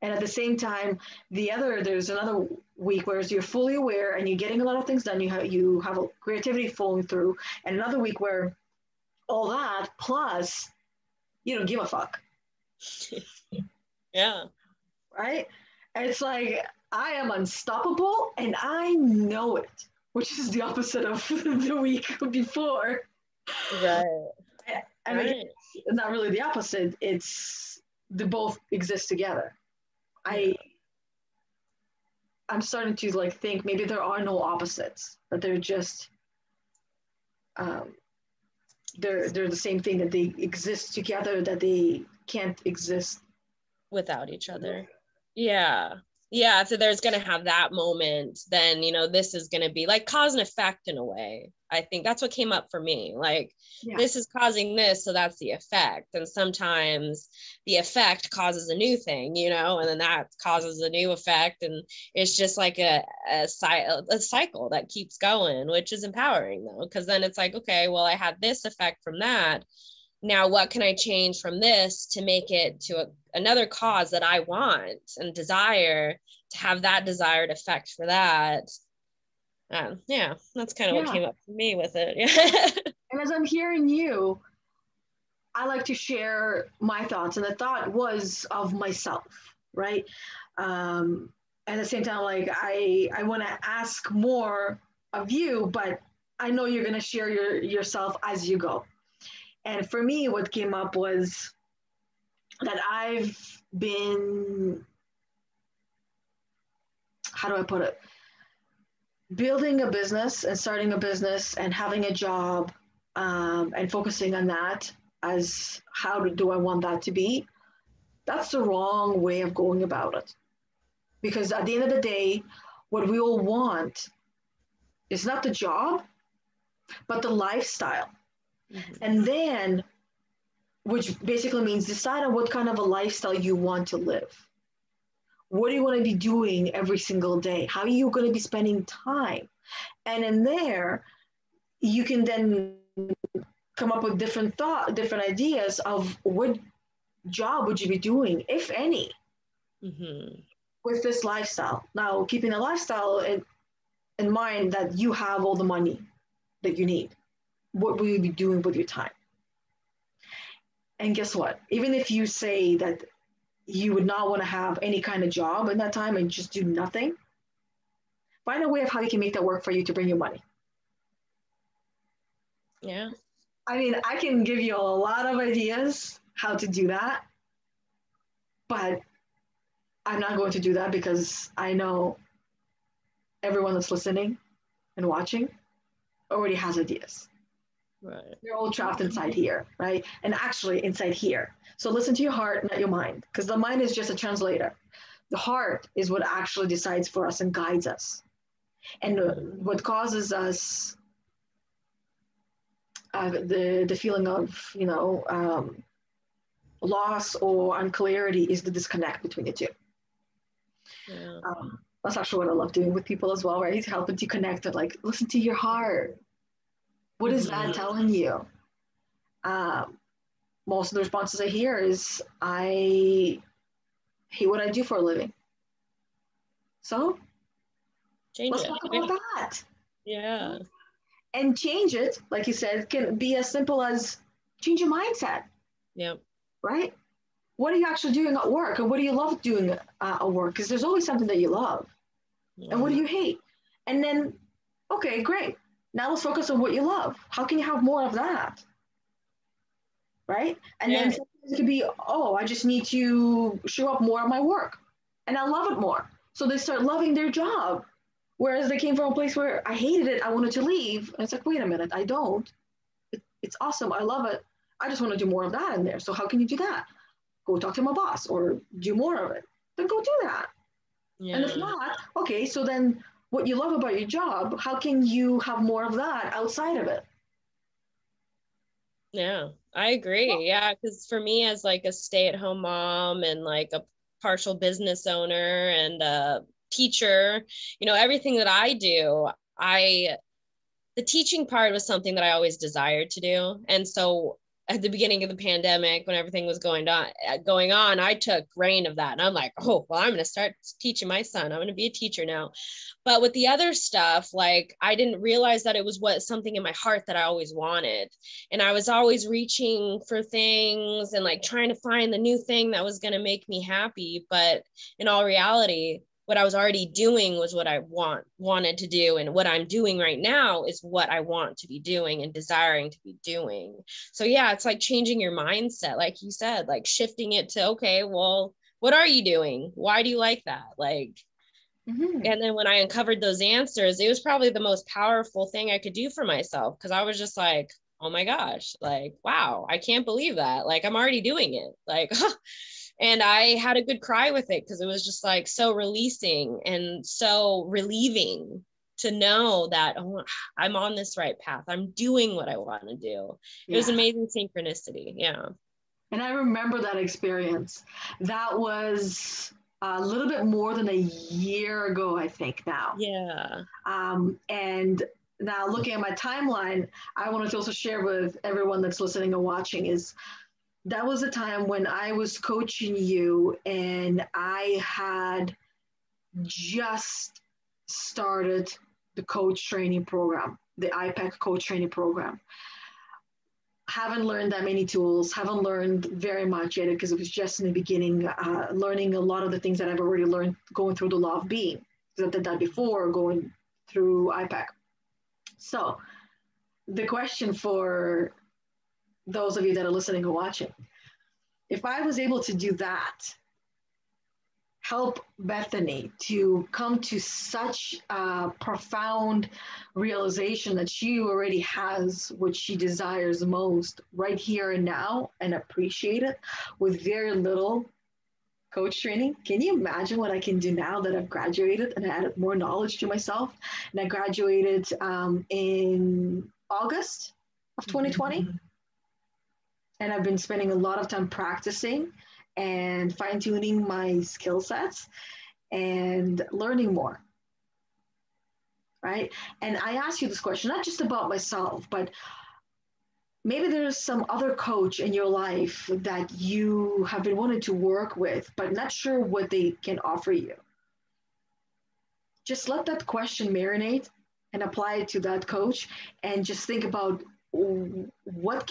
And at the same time, there's another week where you're fully aware and you're getting a lot of things done. You have a creativity flowing through, and another week where all that plus you don't give a fuck. Yeah. Right? And it's like, I am unstoppable and I know it, which is the opposite of the week before. Right. And right. Again, not really the opposite. It's they both exist together. I'm starting to think maybe there are no opposites, but they're just they're the same thing, that they exist together, that they can't exist without each other. Yeah. Yeah. So there's going to have that moment. Then, you know, this is going to be like cause and effect in a way. I think that's what came up for me. Like, this is causing this, so that's the effect. And sometimes the effect causes a new thing, you know, and then that causes a new effect. And it's just like a cycle that keeps going, which is empowering though, because then it's like, okay, well, I had this effect from that. Now, what can I change from this to make it to another cause that I want and desire, to have that desired effect for that? Yeah, that's kind of what came up for me with it. Yeah. And as I'm hearing you, I like to share my thoughts, and the thought was of myself, right? At the same time, like I want to ask more of you, but I know you're going to share yourself as you go. And for me, what came up was that I've been, how do I put it? Building a business and starting a business and having a job, and focusing on that as how do I want that to be. That's the wrong way of going about it. Because at the end of the day, what we all want is not the job, but the lifestyle. And then, which basically means decide on what kind of a lifestyle you want to live. What do you want to be doing every single day? How are you going to be spending time? And in there, you can then come up with different ideas of what job would you be doing, if any, with this lifestyle. Now, keeping the lifestyle in mind that you have all the money that you need. what will you be doing with your time? And guess what? Even if you say that you would not want to have any kind of job in that time and just do nothing, find a way of how you can make that work for you to bring you money. Yeah. I mean, I can give you a lot of ideas how to do that, but I'm not going to do that because I know everyone that's listening and watching already has ideas. Right. You're all trapped inside here, right? And actually inside here. So listen to your heart, not your mind, because the mind is just a translator. The heart is what actually decides for us and guides us. And what causes us the feeling of, loss or unclarity is the disconnect between the two. Yeah. That's actually what I love doing with people as well, right? Helping to connect and like, listen to your heart. What is that telling you? Most of the responses I hear is, I hate what I do for a living. So let's talk about that. Yeah. And change it, like you said, can be as simple as change your mindset. Yep. Right? What are you actually doing at work? And what do you love doing at work? Because there's always something that you love. And what do you hate? And then, okay, great. Now let's focus on what you love. How can you have more of that? Right? And then sometimes it could be, oh, I just need to show up more at my work. And I love it more. So they start loving their job. Whereas they came from a place where I hated it, I wanted to leave. And it's like, wait a minute, I don't. It's awesome, I love it. I just want to do more of that in there. So how can you do that? Go talk to my boss or do more of it. Then go do that. Yeah. And if not, okay, so then what you love about your job, how can you have more of that outside of it? Yeah, I agree. Yeah, because for me as like a stay-at-home mom and like a partial business owner and a teacher, everything that I do, the teaching part was something that I always desired to do. And so at the beginning of the pandemic, when everything was going on, I took reign of that. And I'm like, oh, well, I'm going to start teaching my son. I'm going to be a teacher now. But with the other stuff, like I didn't realize that it was something in my heart that I always wanted. And I was always reaching for things and like trying to find the new thing that was going to make me happy. But in all reality, what I was already doing was what I wanted to do. And what I'm doing right now is what I want to be doing and desiring to be doing. So yeah, it's like changing your mindset. Like you said, like shifting it to, okay, well, what are you doing? Why do you like that? Like, and then when I uncovered those answers, it was probably the most powerful thing I could do for myself. Cause I was just like, oh my gosh, like, wow, I can't believe that. Like, I'm already doing it. Like, and I had a good cry with it because it was just like so releasing and so relieving to know that, oh, I'm on this right path. I'm doing what I want to do. It was amazing synchronicity. Yeah. And I remember that experience. That was a little bit more than a year ago, I think now. Yeah. And now looking at my timeline, I wanted to also share with everyone that's listening and watching is that was a time when I was coaching you and I had just started the coach training program, the IPEC coach training program. Haven't learned that many tools, haven't learned very much yet because it was just in the beginning, learning a lot of the things that I've already learned going through the law of being. Because I did that before going through IPEC. So the question for those of you that are listening or watching, if I was able to do that, help Bethany to come to such a profound realization that she already has what she desires most right here and now and appreciate it with very little coach training. Can you imagine what I can do now that I've graduated and added more knowledge to myself? And I graduated in August of 2020. And I've been spending a lot of time practicing and fine-tuning my skill sets and learning more, right? And I ask you this question, not just about myself, but maybe there's some other coach in your life that you have been wanting to work with, but not sure what they can offer you. Just let that question marinate and apply it to that coach and just think about what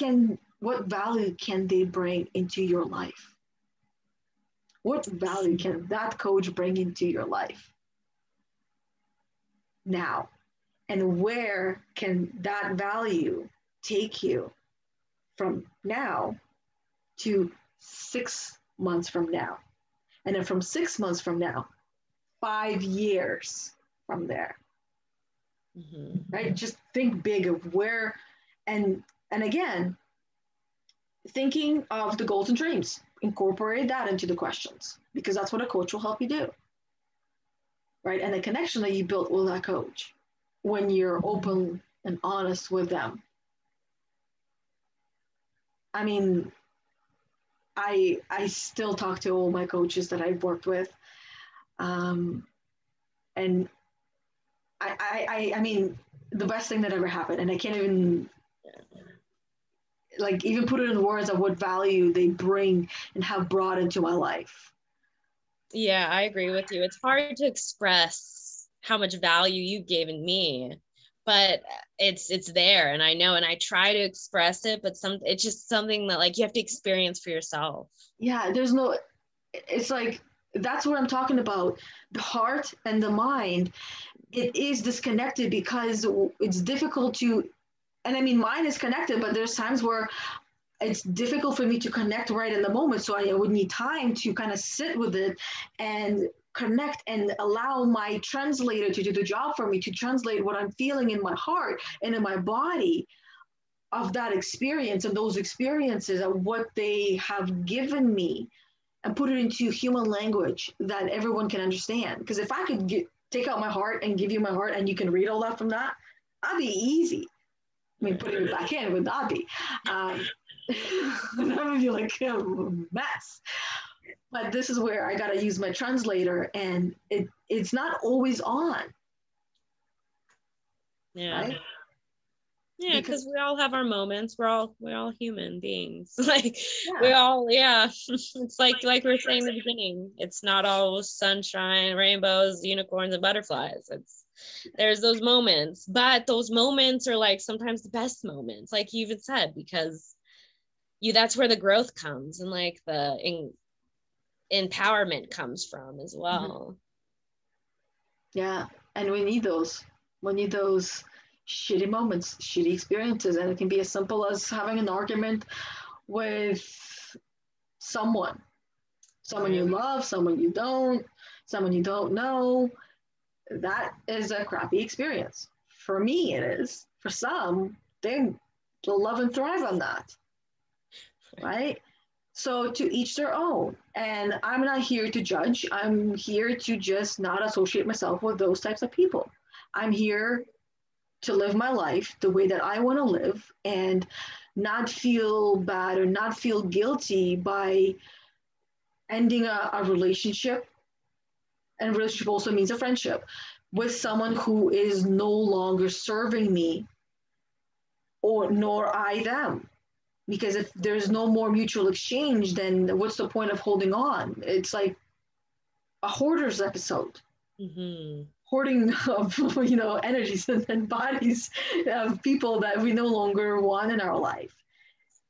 value can they bring into your life? What value can that coach bring into your life now? And where can that value take you from now to 6 months from now? And then from 6 months from now, 5 years from there. Right? Just think big of where, and again, thinking of the goals and dreams, incorporate that into the questions, because that's what a coach will help you do. Right? And the connection that you built with that coach when you're open and honest with them. I mean, I still talk to all my coaches that I've worked with. And I mean, the best thing that ever happened, and I can't even even put it in words of what value they bring and have brought into my life. Yeah, I agree with you. It's hard to express how much value you've given me, but it's there, and I know, and I try to express it, but it's just something that you have to experience for yourself. Yeah, it's like, that's what I'm talking about. The heart and the mind, it is disconnected because it's difficult to, and I mean, mine is connected, but there's times where it's difficult for me to connect right in the moment. So I would need time to kind of sit with it and connect and allow my translator to do the job for me, to translate what I'm feeling in my heart and in my body of that experience and those experiences of what they have given me, and put it into human language that everyone can understand. Because if I could take out my heart and give you my heart and you can read all that from that, that'd be easy. I mean, putting it back in would not be. That would be like a mess. But this is where I got to use my translator, and it's not always on. Yeah. Right? Yeah, because we all have our moments. We're all human beings. We all, it's like we were saying in the beginning, it's not all sunshine, rainbows, unicorns, and butterflies. There's those moments, but those moments are sometimes the best moments, like you even said, because that's where the growth comes, and the empowerment comes from as well. Yeah, and we need those. We need those shitty moments, shitty experiences, and it can be as simple as having an argument with someone you love, someone you don't know. That is a crappy experience. For me, it is. For some, they love and thrive on that, right? So to each their own. And I'm not here to judge. I'm here to just not associate myself with those types of people. I'm here to live my life the way that I want to live, and not feel bad or not feel guilty by ending a relationship. And relationship also means a friendship with someone who is no longer serving me, or nor I them. Because if there's no more mutual exchange, then what's the point of holding on? It's like a hoarder's episode. Hoarding of energies and bodies of people that we no longer want in our life.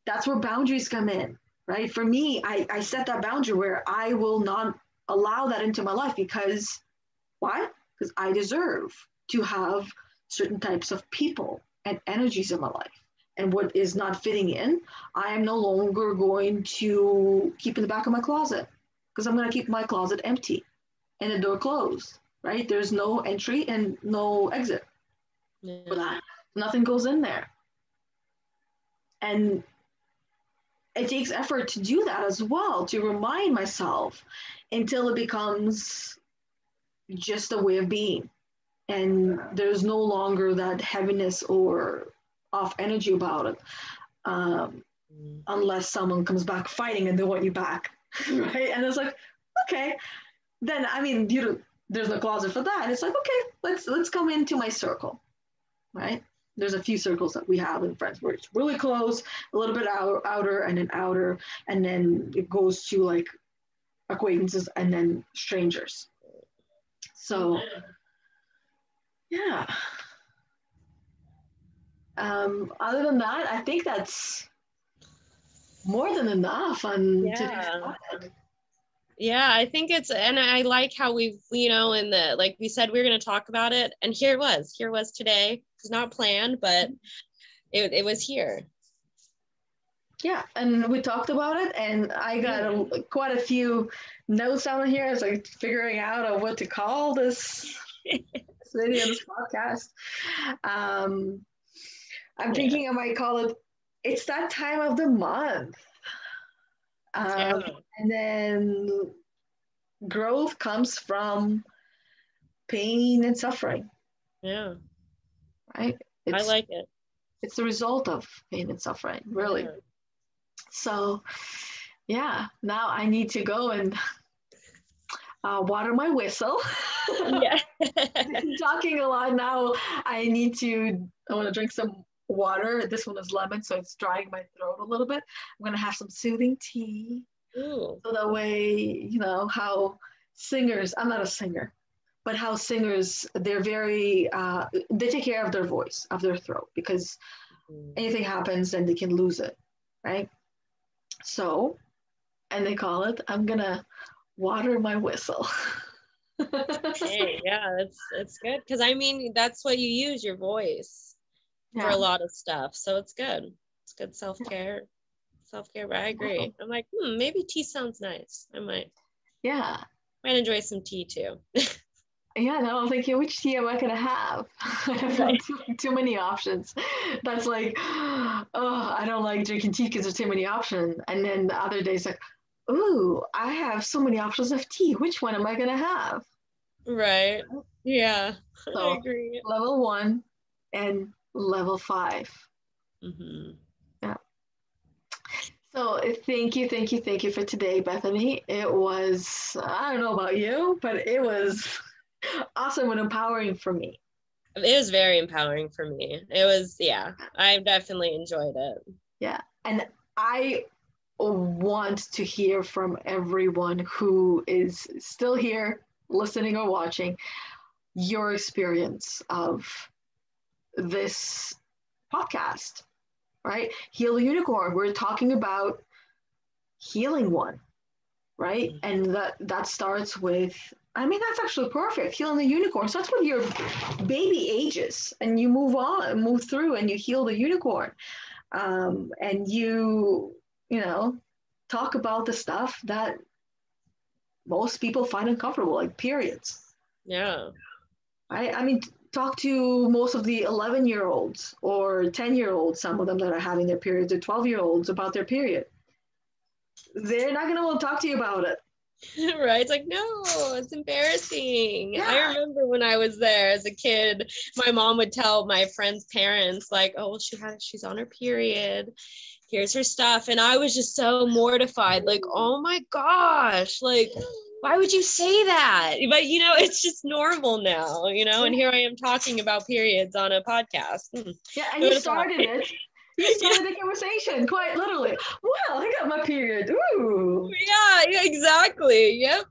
That's where boundaries come in, right? For me, I set that boundary where I will not allow that into my life. Because why? Because I deserve to have certain types of people and energies in my life. And what is not fitting in, I am no longer going to keep in the back of my closet, because I'm going to keep my closet empty and the door closed, right? There's no entry and no exit for that. Nothing goes in there. And it takes effort to do that as well, to remind myself, until it becomes just a way of being. And there's no longer that heaviness or off energy about it, unless someone comes back fighting and they want you back, right? And it's like, okay, then I mean, there's no closet for that. And it's like, okay, let's come into my circle, right? There's a few circles that we have in friends where it's really close, a little bit outer, and then it goes to acquaintances and then strangers. So yeah. Other than that, I think that's more than enough on today's Yeah. topic. Yeah, I think and I like how we've, in the, like we said, we were going to talk about it. And here was today. It's not planned, but it was here. Yeah, and we talked about it, and I got quite a few notes down here as like figuring out what to call this video, this podcast. I'm thinking I might call it "It's That Time of the Month," and then growth comes from pain and suffering. Yeah, right. I like it. It's the result of pain and suffering, really. Yeah. So, yeah, now I need to go and water my whistle. Yeah. I'm talking a lot now. I want to drink some water. This one is lemon, so it's drying my throat a little bit. I'm going to have some soothing tea. Ooh. So that way, how singers, I'm not a singer, but how singers, they're very, they take care of their voice, of their throat, because anything happens and they can lose it, right? So, and they call it, I'm going to water my whistle. Hey, yeah, it's good. Because that's what you use, your voice, for a lot of stuff. So it's good. It's good self-care. Self-care, but I agree. I'm like, maybe tea sounds nice. I might. Yeah. Might enjoy some tea too. Yeah, and I'm thinking, which tea am I going to have? I have too many options. That's like, oh, I don't like drinking tea because there's too many options. And then the other days, like, ooh, I have so many options of tea. Which one am I going to have? Right. Yeah, so, I agree. Level 1 and level 5. Mm-hmm. Yeah. So thank you for today, Bethany. It was, I don't know about you, but it was awesome and empowering for me. It was very empowering for me. It was, I definitely enjoyed it. Yeah. And I want to hear from everyone who is still here listening or watching your experience of this podcast, right? Heal the Unicorn. We're talking about healing one, right? Mm-hmm. And that starts with, that's actually perfect. Healing the unicorn starts with your baby ages, and you move through, and you heal the unicorn. And you talk about the stuff that most people find uncomfortable, like periods. Yeah. Talk to most of the 11-year-olds or 10-year-olds, some of them that are having their periods, or 12-year-olds about their period. They're not going to want to talk to you about it. Right? It's like, no, it's embarrassing. Yeah. I remember when I was there as a kid, my mom would tell my friends' parents, like, oh, she's on her period. Here's her stuff. And I was just so mortified, like, oh my gosh, like, why would you say that? But, it's just normal now, and here I am talking about periods on a podcast. Yeah, and you started it. You started the conversation, quite literally. Well, I got my period. Ooh. Yeah, exactly. Yep.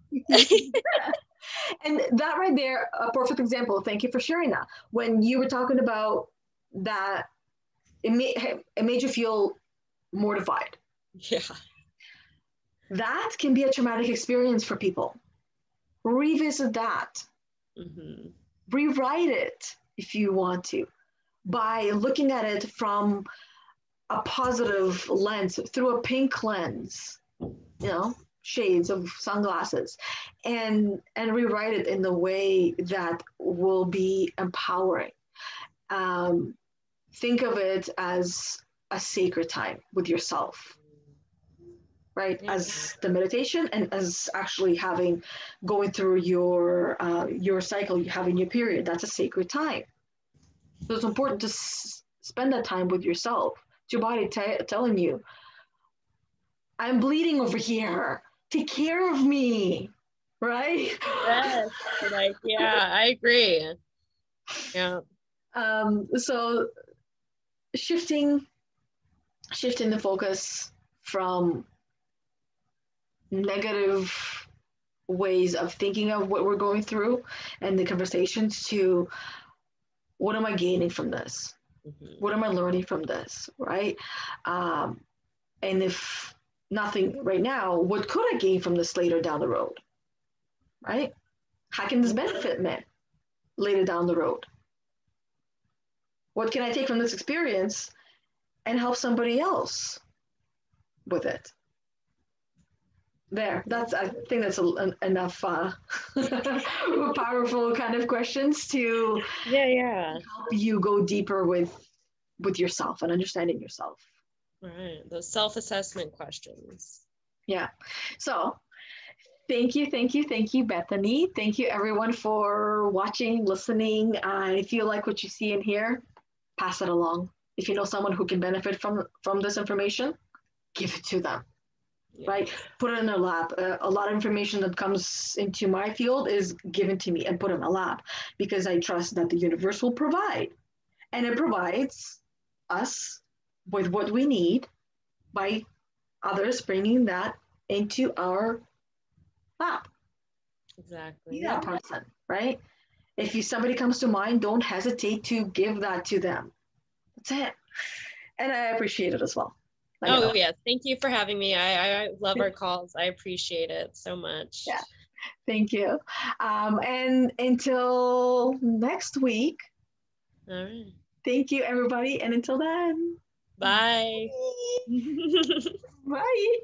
And that right there, a perfect example. Thank you for sharing that. When you were talking about that, it made you feel mortified. Yeah. That can be a traumatic experience for people. Revisit that. Mm-hmm. Rewrite it if you want to, by looking at it from a positive lens, through a pink lens, shades of sunglasses, and rewrite it in the way that will be empowering. Think of it as a sacred time with yourself, right? Yeah. As the meditation, and as actually going through your cycle, having your period. That's a sacred time. So it's important to spend that time with yourself. It's your body telling you, I'm bleeding over here. Take care of me, right? Yes, I agree. Yeah. So shifting the focus from negative ways of thinking of what we're going through and the conversations to, what am I gaining from this? What am I learning from this, right? And if nothing right now, what could I gain from this later down the road, right? How can this benefit me later down the road? What can I take from this experience and help somebody else with it? There, I think that's enough powerful kind of questions to help you go deeper with yourself and understanding yourself. Right, those self-assessment questions. Yeah. So thank you, Bethany. Thank you, everyone, for watching, listening. If you like what you see and hear, pass it along. If you know someone who can benefit from this information, give it to them. Right? Put it in their lap. A lot of information that comes into my field is given to me and put in my lap because I trust that the universe will provide. And it provides us with what we need by others bringing that into our lap. Exactly. Be that person, right? If somebody comes to mind, don't hesitate to give that to them. That's it. And I appreciate it as well. Yes. Thank you for having me. I love our calls. I appreciate it so much. Yeah. Thank you. And until next week. All right. Thank you, everybody. And until then. Bye. Bye.